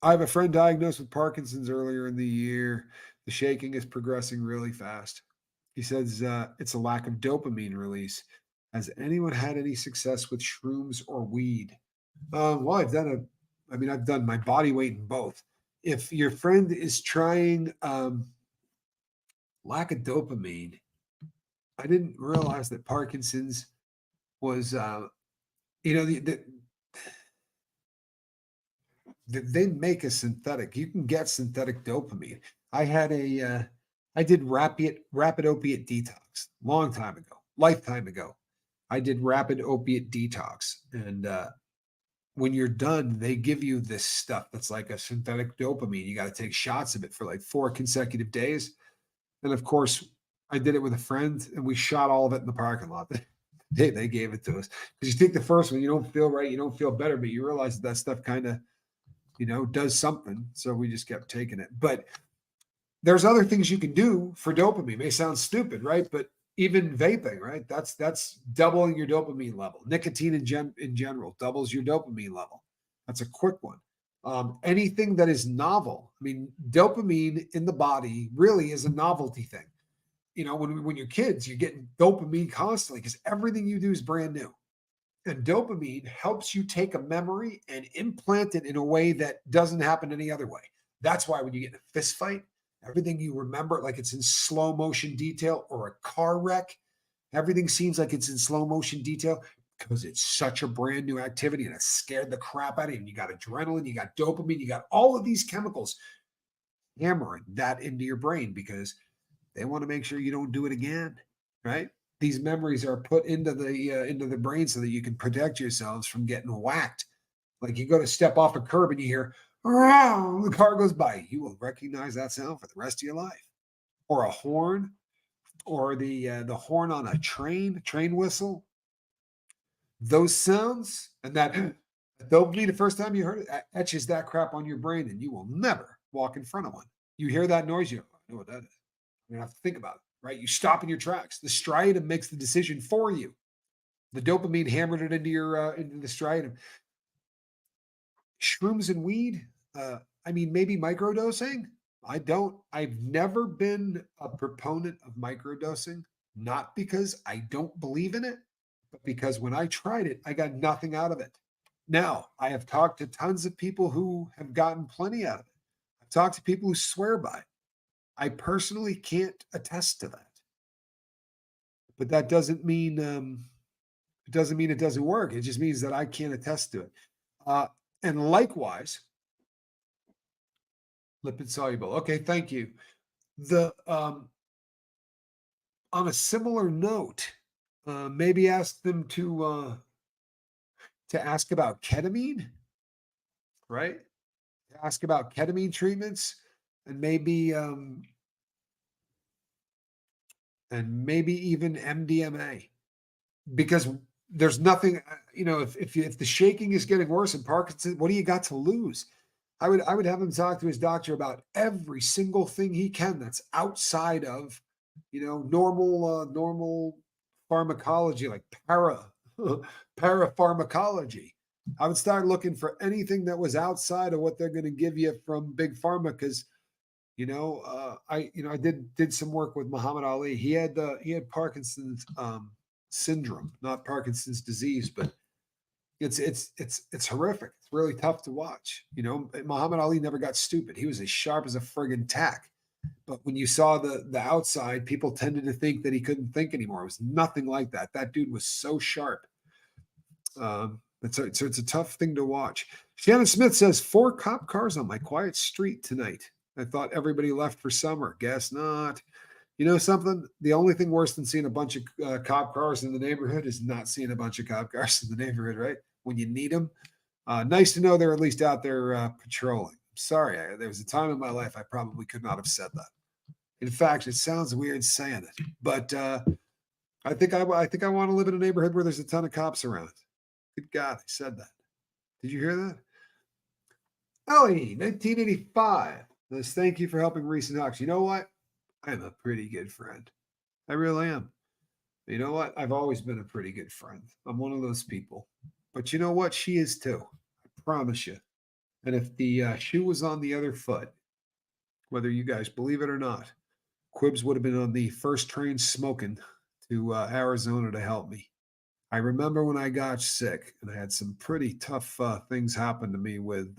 I have a friend diagnosed with Parkinson's earlier in the year. The shaking is progressing really fast. He says it's a lack of dopamine release. Has anyone had any success with shrooms or weed? Well, I've done my body weight in both. If your friend is trying lack of dopamine. I didn't realize that Parkinson's was, you know, they make a synthetic. You can get synthetic dopamine. I had I did rapid opiate detox long time ago, lifetime ago. I did rapid opiate detox, and when you're done, they give you this stuff that's like a synthetic dopamine. You got to take shots of it for like 4 consecutive days. And of course, I did it with a friend, and we shot all of it in the parking lot. They gave it to us because you take the first one, you don't feel right, you don't feel better, but you realize that stuff kind of does something. So we just kept taking it. But there's other things you can do for dopamine. It may sound stupid, right? But even vaping, right? That's doubling your dopamine level. Nicotine in general doubles your dopamine level. That's a quick one. Anything that is novel. I mean, dopamine in the body really is a novelty thing. When you're kids, you're getting dopamine constantly because everything you do is brand new. And dopamine helps you take a memory and implant it in a way that doesn't happen any other way. That's why when you get in a fist fight, everything you remember, like it's in slow motion detail, or a car wreck, everything seems like it's in slow motion detail because it's such a brand new activity and it scared the crap out of you. And you got adrenaline, you got dopamine, you got all of these chemicals hammering that into your brain because they want to make sure you don't do it again, right? These memories are put into the brain so that you can protect yourselves from getting whacked. Like you go to step off a curb and you hear, "Row," the car goes by. You will recognize that sound for the rest of your life. Or a horn, or the horn on a train whistle. Those sounds and that dopamine, the first time you heard it, etches that crap on your brain, and you will never walk in front of one. You hear that noise, you know what that is. You don't have to think about it, right? You stop in your tracks. The striatum makes the decision for you. The dopamine hammered it into the striatum. Shrooms and weed. I mean, maybe microdosing. I've never been a proponent of microdosing, not because I don't believe in it, but because when I tried it, I got nothing out of it. Now, I have talked to tons of people who have gotten plenty out of it. I've talked to people who swear by it. I personally can't attest to that, but that doesn't mean it doesn't work. It just means that I can't attest to it. Uh, and likewise, lipid soluble. Okay, thank you. The On a similar note, maybe ask them to ask about ketamine, right? Ask about ketamine treatments, and maybe even MDMA, because there's nothing. If the shaking is getting worse in Parkinson's, what do you got to lose? I would have him talk to his doctor about every single thing he can that's outside of normal pharmacology, like parapharmacology. I would start looking for anything that was outside of what they're going to give you from big pharma, because I did some work with Muhammad Ali. He had Parkinson's syndrome, not Parkinson's disease, but it's horrific. It's really tough to watch. Muhammad Ali never got stupid. He was as sharp as a friggin' tack. But when you saw the outside, people tended to think that he couldn't think anymore. It was nothing like that. That dude was so sharp. It's a tough thing to watch. Shannon Smith says 4 cop cars on my quiet street tonight. I thought everybody left for summer. Guess not. You know something? The only thing worse than seeing a bunch of cop cars in the neighborhood is not seeing a bunch of cop cars in the neighborhood, right? When you need them. Nice to know they're at least out there patrolling. Sorry, there was a time in my life I probably could not have said that. In fact, it sounds weird saying it, but I think I want to live in a neighborhood where there's a ton of cops around. Good God, I said that. Did you hear that? Ellie, 1985. Says, thank you for helping recent Hawks. You know what? I'm a pretty good friend. I really am. You know what? I've always been a pretty good friend. I'm one of those people. But you know what? She is too. I promise you. And if the shoe was on the other foot, whether you guys believe it or not, Quibs would have been on the first train smoking to Arizona to help me. I remember when I got sick and I had some pretty tough things happen to me with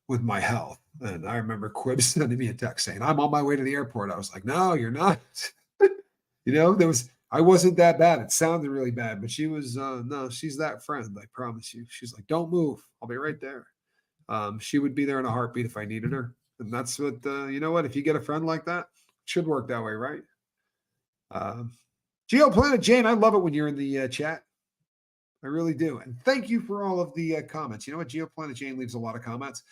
with my health. And I remember Quib sending me a text saying, I'm on my way to the airport. I was like, no, you're not. I wasn't that bad. It sounded really bad, but she was, no, she's that friend. I promise you. She's like, don't move. I'll be right there. She would be there in a heartbeat if I needed her. And that's what, you know what? If you get a friend like that, it should work that way, right? GeoPlanet Jane, I love it when you're in the chat. I really do. And thank you for all of the comments. You know what? GeoPlanet Jane leaves a lot of comments,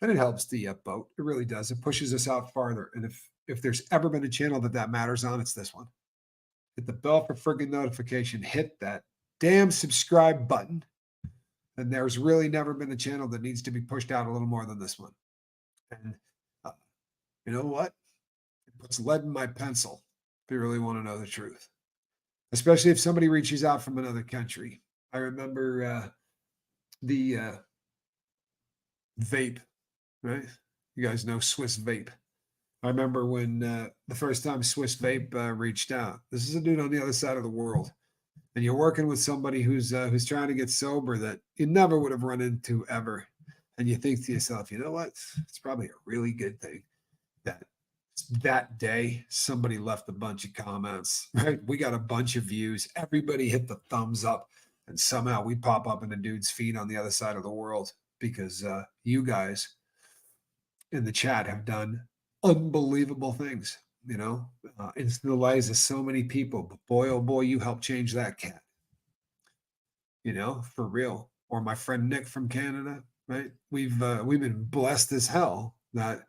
and it helps the boat. It really does. It pushes us out farther. And if there's ever been a channel that matters on, it's this one. Hit the bell for friggin' notification. Hit that damn subscribe button. And there's really never been a channel that needs to be pushed out a little more than this one. And you know what? It puts lead in my pencil if you really want to know the truth, especially if somebody reaches out from another country. I remember the vape, right? You guys know Swiss Vape. I remember when the first time Swiss Vape reached out. This is a dude on the other side of the world, and you're working with somebody who's trying to get sober that you never would have run into ever. And you think to yourself, you know what? It's probably a really good thing that day somebody left a bunch of comments, right? We got a bunch of views. Everybody hit the thumbs up, and somehow we pop up in a dude's feed on the other side of the world because you guys in the chat have done unbelievable things, into the lives of so many people. But boy, oh boy, you helped change that cat, for real. Or my friend Nick from Canada, right? We've been blessed as hell that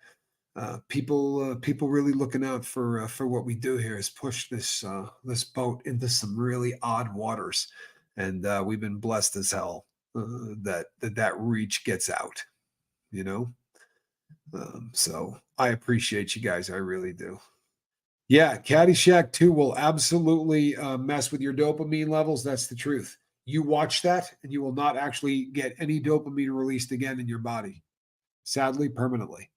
people really looking out for what we do here has pushed this boat into some really odd waters, and we've been blessed as hell that reach gets out, so I appreciate you guys. I really do. Yeah, Caddyshack 2 will absolutely mess with your dopamine levels. That's the truth. You watch that and you will not actually get any dopamine released again in your body, sadly, permanently.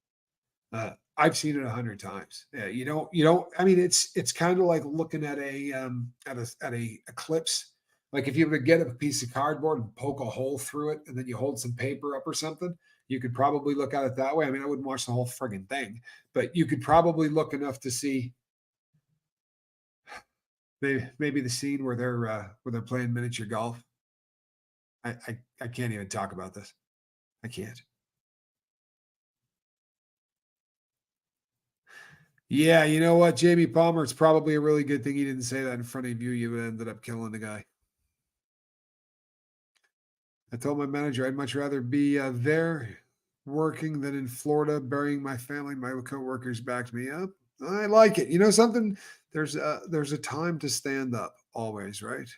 I've seen it 100 times. Yeah, you don't. I mean, it's kind of like looking at a eclipse. Like if you were to get a piece of cardboard and poke a hole through it, and then you hold some paper up or something, you could probably look at it that way. I mean, I wouldn't watch the whole friggin' thing, but you could probably look enough to see maybe the scene where they're playing miniature golf. I can't even talk about this. I can't. Yeah, you know what, Jamie Palmer, it's probably a really good thing he didn't say that in front of you. You ended up killing the guy. I told my manager I'd much rather be there working than in Florida burying my family. My coworkers backed me up. I like it. You know something? There's a time to stand up always, right?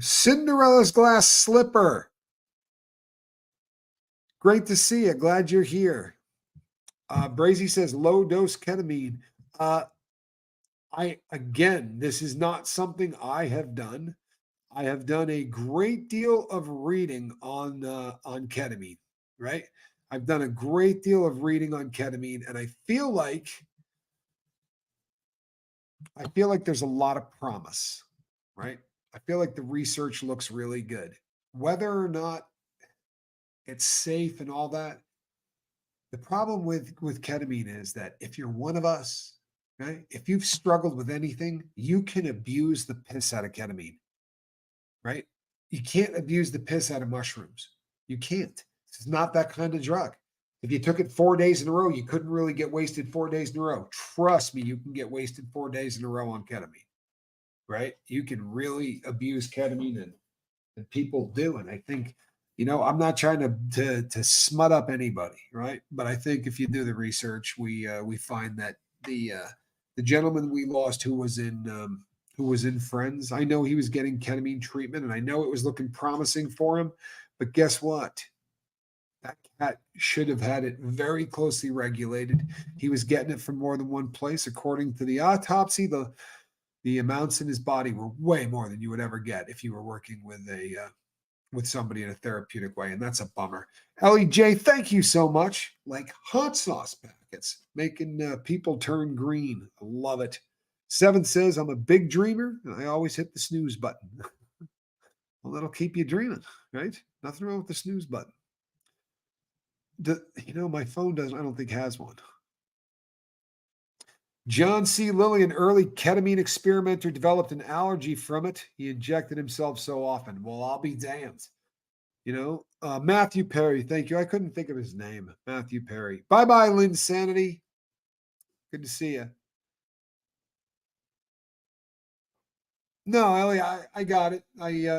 Cinderella's glass slipper. Great to see you. Glad you're here. Brazy says low dose ketamine. This is not something I have done. I have done a great deal of reading on ketamine, right? I've done a great deal of reading on ketamine, and I feel like there's a lot of promise, right? I feel like the research looks really good. Whether or not it's safe and all that, the problem with ketamine is that if you're one of us, right? If you've struggled with anything, you can abuse the piss out of ketamine, right? You can't abuse the piss out of mushrooms. You can't. It's not that kind of drug. If you took it 4 days in a row, you couldn't really get wasted 4 days in a row. Trust me, you can get wasted 4 days in a row on ketamine, right? You can really abuse ketamine, and people do. And I think, I'm not trying to smut up anybody, right? But I think if you do the research, we find that the gentleman we lost who was in Friends, I know he was getting ketamine treatment, and I know it was looking promising for him. But guess what? That cat should have had it very closely regulated. He was getting it from more than one place. According to the autopsy, the amounts in his body were way more than you would ever get if you were working with somebody in a therapeutic way, and that's a bummer. Ellie J, thank you so much. Like hot sauce packets, making people turn green. I love it. Seven says, I'm a big dreamer and I always hit the snooze button. Well, that'll keep you dreaming, right? Nothing wrong with the snooze button. My phone doesn't, I don't think has one. John C. Lilly, an early ketamine experimenter, developed an allergy from it. He injected himself so often. Well, I'll be damned. Matthew Perry, thank you. I couldn't think of his name. Matthew Perry. Bye-bye, Lynn Sanity. Good to see you. No, Ellie, I got it.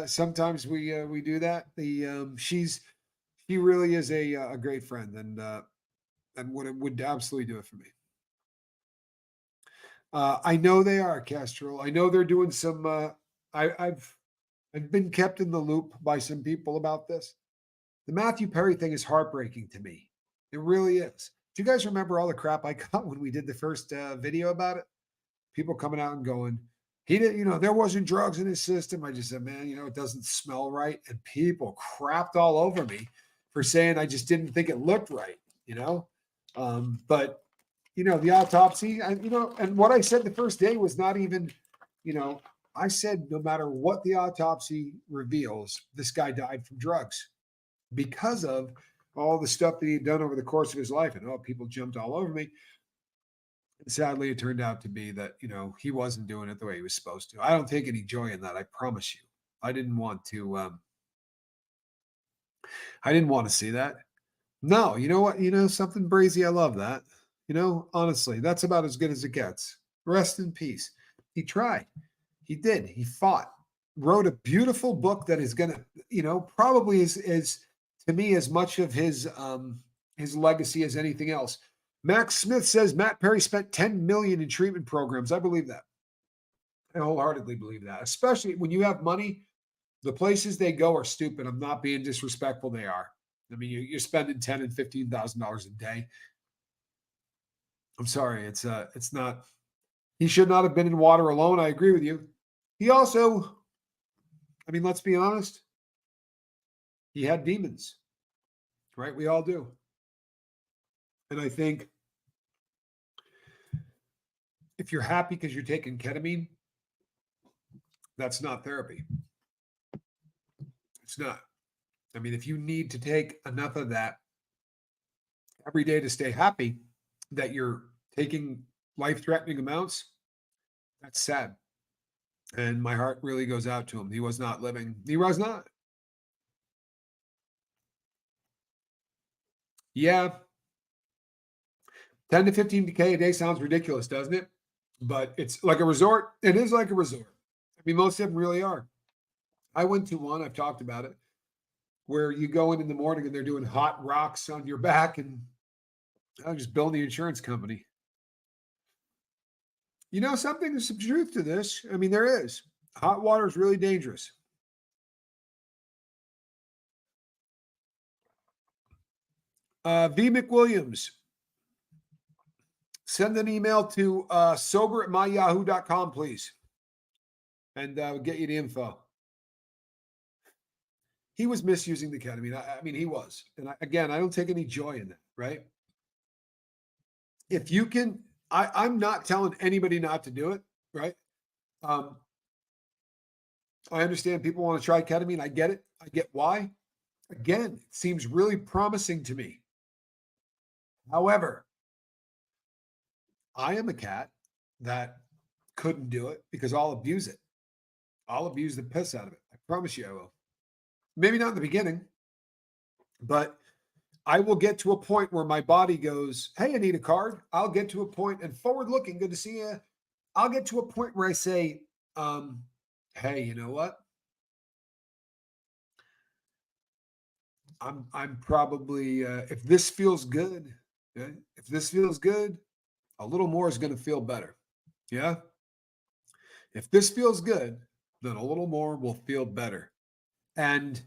Sometimes we do that. She really is a great friend and would absolutely do it for me. I know they are, Kestrel. I know they're doing some. I've been kept in the loop by some people about this. The Matthew Perry thing is heartbreaking to me. It really is. Do you guys remember all the crap I got when we did the first video about it? People coming out and going, he didn't, there wasn't drugs in his system. I just said, man, it doesn't smell right. And people crapped all over me for saying I just didn't think it looked right, But the autopsy, and what I said the first day was not even, I said no matter what the autopsy reveals, this guy died from drugs because of all the stuff that he'd done over the course of his life. And people jumped all over me. And sadly, it turned out to be that, he wasn't doing it the way he was supposed to. I don't take any joy in that. I promise you. I didn't want to see that. No, you know what? Something brazy. I love that. Honestly, that's about as good as it gets. Rest in peace. He tried. He did. He fought. Wrote a beautiful book that is going to, probably is to me as much of his legacy as anything else. Max Smith says Matt Perry spent $10 million in treatment programs. I believe that. I wholeheartedly believe that. Especially when you have money, the places they go are stupid. I'm not being disrespectful. They are. I mean, you're spending $10,000 and $15,000 a day. I'm sorry. It's not. He should not have been in water alone. I agree with you. He also, let's be honest. He had demons, right? We all do. And I think if you're happy because you're taking ketamine, that's not therapy. It's not. If you need to take enough of that every day to stay happy, that you're taking life-threatening amounts, that's sad. And my heart really goes out to him. He was not living. He was not. Yeah. 10 to 15K a day sounds ridiculous, doesn't it? But it's like a resort. It is like a resort. Most of them really are. I went to one, I've talked about it, where you go in the morning and they're doing hot rocks on your back and I'm just billing the insurance company. Something, there's some truth to this. There is. Hot water is really dangerous. V. McWilliams. Send an email to sober@myyahoo.com, please. And we'll get you the info. He was misusing the ketamine. He was. And I don't take any joy in that, right? If you can, I'm not telling anybody not to do it, right? I understand people want to try ketamine. I get it. I get why. Again, it seems really promising to me. However, I am a cat that couldn't do it because I'll abuse it. I'll abuse the piss out of it. I promise you I will. Maybe not in the beginning, but I will get to a point where my body goes, hey, I need a card. I'll get to a point, and forward looking, good to see you. I'll get to a point where I say, hey, you know what? I'm probably, if this feels good, if this feels good, a little more is going to feel better. Yeah. If this feels good, then a little more will feel better. And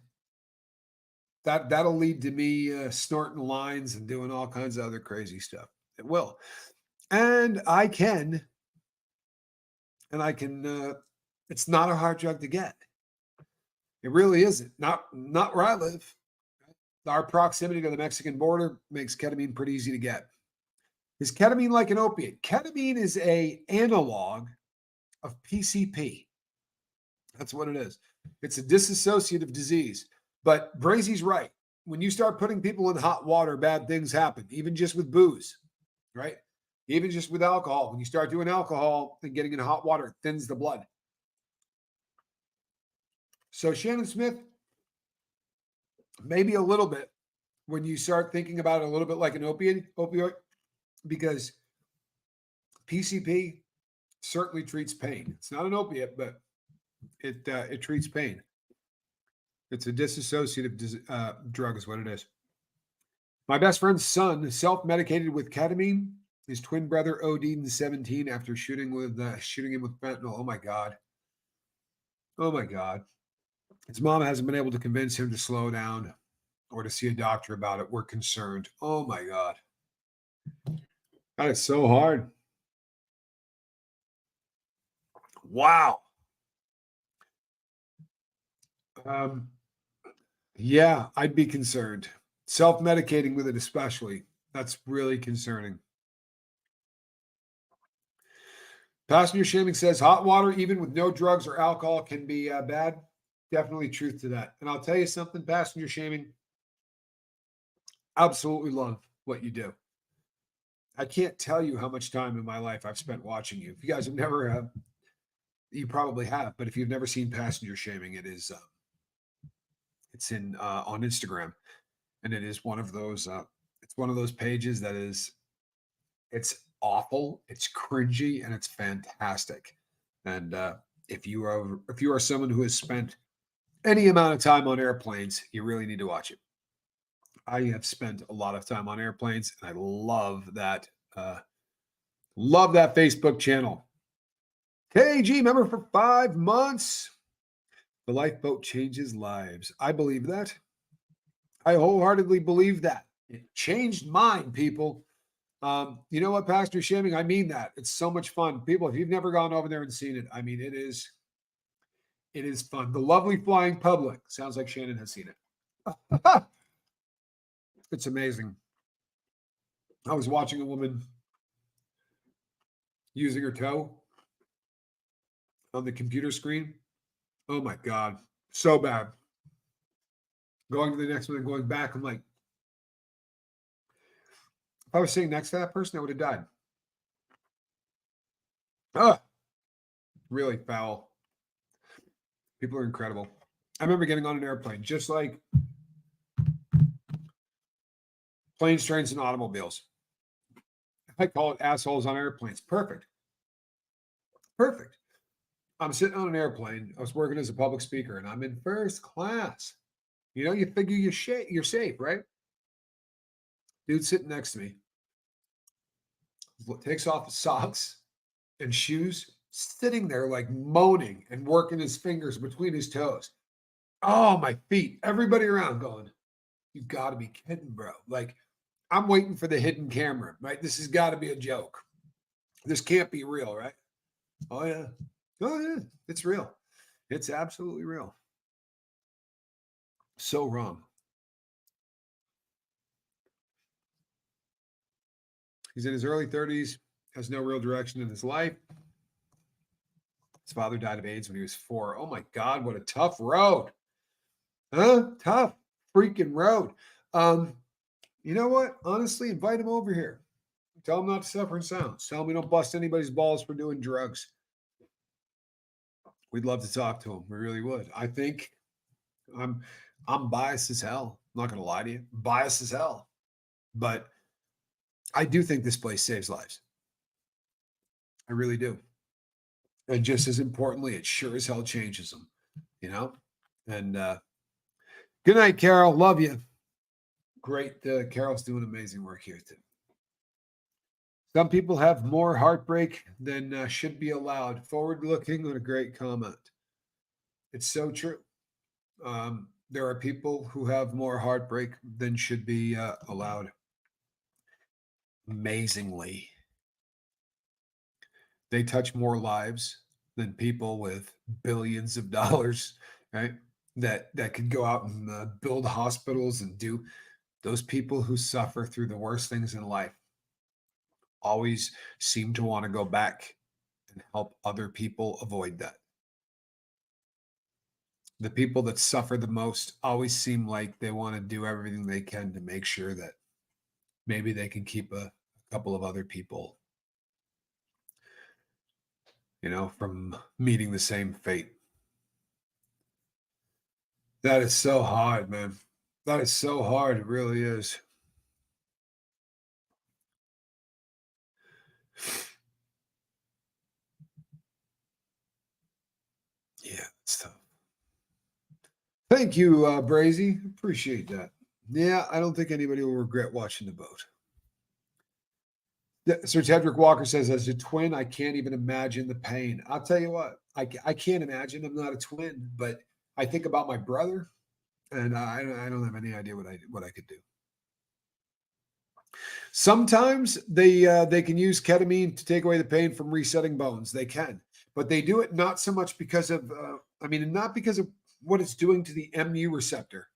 that'll lead to me snorting lines and doing all kinds of other crazy stuff. It will. And I can, it's not a hard drug to get. It really isn't. Not where I live. Our proximity to the Mexican border makes ketamine pretty easy to get. Is ketamine like an opiate? Ketamine is an analog of PCP. That's what it is. It's a dissociative disease. But Brazy's right. When you start putting people in hot water, bad things happen, even just with booze, right? Even just with alcohol. When you start doing alcohol and getting in hot water, it thins the blood. So Shannon Smith, maybe a little bit when you start thinking about it a little bit like an opioid, because PCP certainly treats pain. It's not an opiate, but it treats pain. It's a dissociative drug, is what it is. My best friend's son self-medicated with ketamine. His twin brother OD'd in 17 after shooting him with fentanyl. Oh my God. Oh my God. His mom hasn't been able to convince him to slow down or to see a doctor about it. We're concerned. Oh my God. That is so hard. Wow. Yeah, I'd be concerned. Self-medicating with it, especially. That's really concerning. Passenger shaming says hot water, even with no drugs or alcohol, can be bad. Definitely truth to that. And I'll tell you something, passenger shaming, absolutely love what you do. I can't tell you how much time in my life I've spent watching you. If you guys have never, you probably have, but if you've never seen passenger shaming, it's in on Instagram, and it is one of those. It's one of those pages that is, it's awful, it's cringy, and it's fantastic. And if you are someone who has spent any amount of time on airplanes, you really need to watch it. I have spent a lot of time on airplanes, and I love that. Love that Facebook channel. KG member for 5 months. The lifeboat changes lives. I believe that. I wholeheartedly believe that. It changed mine, people. You know what, Pastor Shaming? I mean that. It's so much fun. People, if you've never gone over there and seen it, I mean, it is fun. The Lovely Flying Public. Sounds like Shannon has seen it. It's amazing. I was watching a woman using her toe on the computer screen. Oh my God. So bad. Going to the next one and going back. I'm like, if I was sitting next to that person, I would have died. Really foul. People are incredible. I remember getting on an airplane, just like planes, trains, and automobiles. I call it assholes on airplanes. Perfect. Perfect. I'm sitting on an airplane. I was working as a public speaker, and I'm in first class. You know, you figure you're safe, right? Dude sitting next to me takes off his socks and shoes, sitting there like moaning and working his fingers between his toes. Oh, my feet. Everybody around going, you got to be kidding, bro. Like, I'm waiting for the hidden camera, right? This has got to be a joke. This can't be real, right? Oh, yeah. Oh, yeah. It's real. It's absolutely real. So wrong. He's in his early 30s, has no real direction in his life. His father died of AIDS when he was 4. Oh my God, what a tough road. Huh? Tough freaking road. You know what? Honestly, invite him over here. Tell him not to suffer in silence. Tell him we don't bust anybody's balls for doing drugs. We'd love to talk to him. We really would. I think I'm biased as hell. I'm not gonna lie to you. Biased as hell. But I do think this place saves lives. I really do. And just as importantly, it sure as hell changes them, you know? And good night, Carol. Love you. Great. Carol's doing amazing work here, too. Some people have more heartbreak than should be allowed. Forward looking on a great comment. It's so true. There are people who have more heartbreak than should be allowed. Amazingly, they touch more lives than people with billions of dollars, right? That could go out and build hospitals and do. Those people who suffer through the worst things in life always seem to want to go back and help other people avoid that. The people that suffer the most always seem like they want to do everything they can to make sure that maybe they can keep a couple of other people, from meeting the same fate. That is so hard, man. That is so hard. It really is. Yeah, it's tough. Thank you, Brazy. Appreciate that. Yeah, I don't think anybody will regret watching the boat. Sir Tedrick Walker says, as a twin, I can't even imagine the pain. I'll tell you what, I can't imagine. I'm not a twin, but I think about my brother, and I don't have any idea what I could do. Sometimes they can use ketamine to take away the pain from resetting bones. They can, but they do it not so much because of not because of what it's doing to the mu receptor,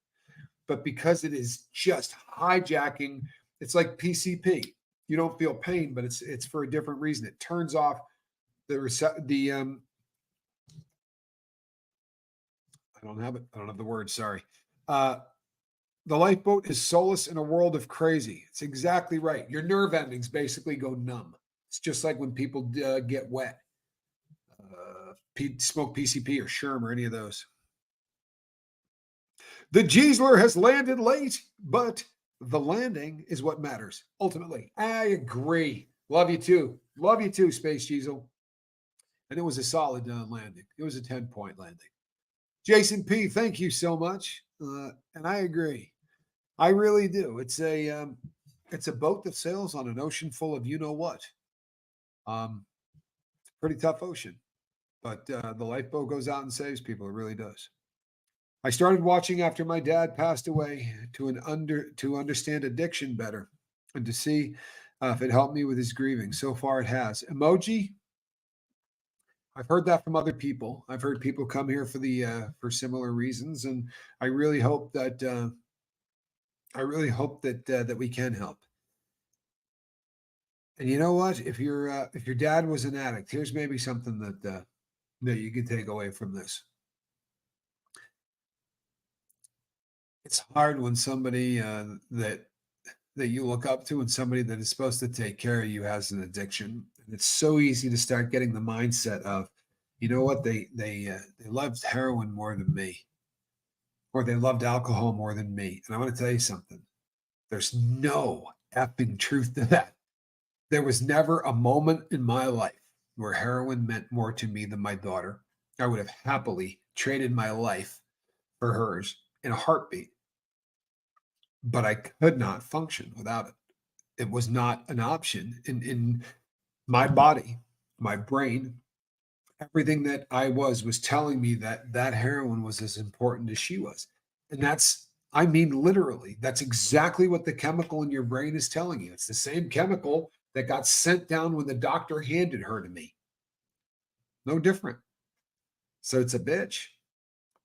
but because it is just hijacking. It's like PCP. You don't feel pain, but it's for a different reason. It turns off the I don't have it. I don't have the word. Sorry. The lifeboat is solace in a world of crazy. It's exactly right. Your nerve endings basically go numb. It's just like when people get wet, smoke PCP or Sherm or any of those. The Giesler has landed late, but the landing is what matters. Ultimately, I agree. Love you too. Love you too, Space Giesel. And it was a solid landing. It was a 10-point landing. Jason P., thank you so much. And I agree. I really do. It's a boat that sails on an ocean full of you know what. It's a pretty tough ocean, but the lifeboat goes out and saves people. It really does. I started watching after my dad passed away to understand addiction better and to see if it helped me with his grieving. So far, it has. Emoji. I've heard that from other people. I've heard people come here for similar reasons, and I really hope that that we can help. And you know what? If your dad was an addict, here's maybe something that you could take away from this. It's hard when somebody that you look up to and somebody that is supposed to take care of you has an addiction. And it's so easy to start getting the mindset of, you know what, they loved heroin more than me, or they loved alcohol more than me. And I want to tell you something. There's no effing truth to that. There was never a moment in my life where heroin meant more to me than my daughter. I would have happily traded my life for hers in a heartbeat, but I could not function without it. It was not an option in my body, my brain. Everything that I was telling me that heroin was as important as she was. And I mean, literally, that's exactly what the chemical in your brain is telling you. It's the same chemical that got sent down when the doctor handed her to me. No different. So it's a bitch.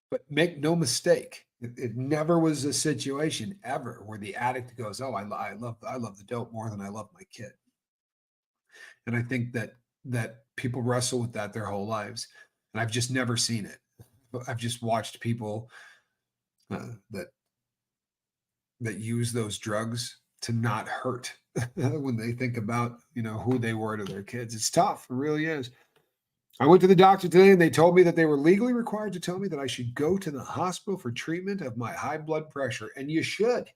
But make no mistake, it never was a situation ever where the addict goes, "Oh, I love the dope more than I love my kid." And I think that people wrestle with that their whole lives, and I've just never seen it. I've just watched people that use those drugs to not hurt when they think about who they were to their kids. It's tough. It really is. I went to the doctor today and they told me that they were legally required to tell me that I should go to the hospital for treatment of my high blood pressure. And you should.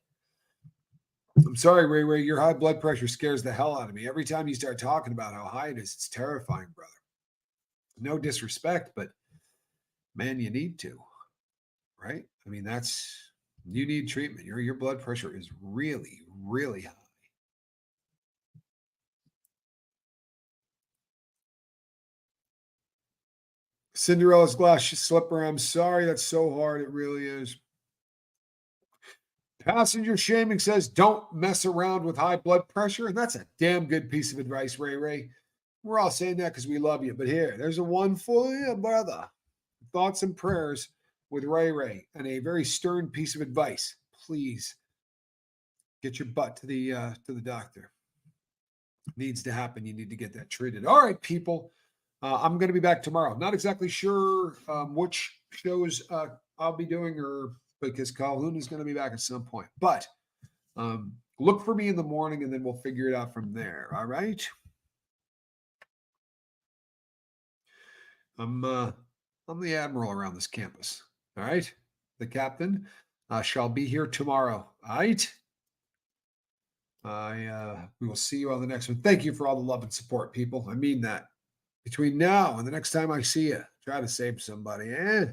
I'm sorry, Ray, your high blood pressure scares the hell out of me. Every time you start talking about how high it is, it's terrifying, brother. No disrespect, but man, you need to, right? I mean, you need treatment. Your blood pressure is really, really high. Cinderella's glass slipper. I'm sorry. That's so hard. It really is. Passenger Shaming says, don't mess around with high blood pressure. And that's a damn good piece of advice, Ray. We're all saying that because we love you. But there's a one for you, brother. Thoughts and prayers with Ray and a very stern piece of advice. Please get your butt to the doctor. It needs to happen. You need to get that treated. All right, people. I'm going to be back tomorrow. Not exactly sure which shows I'll be doing, or because Calhoun is going to be back at some point. But look for me in the morning, and then we'll figure it out from there. All right. I'm uh, I'm the admiral around this campus. All right. The captain shall be here tomorrow. All right. We will see you on the next one. Thank you for all the love and support, people. I mean that. Between now and the next time I see you, try to save somebody. Eh?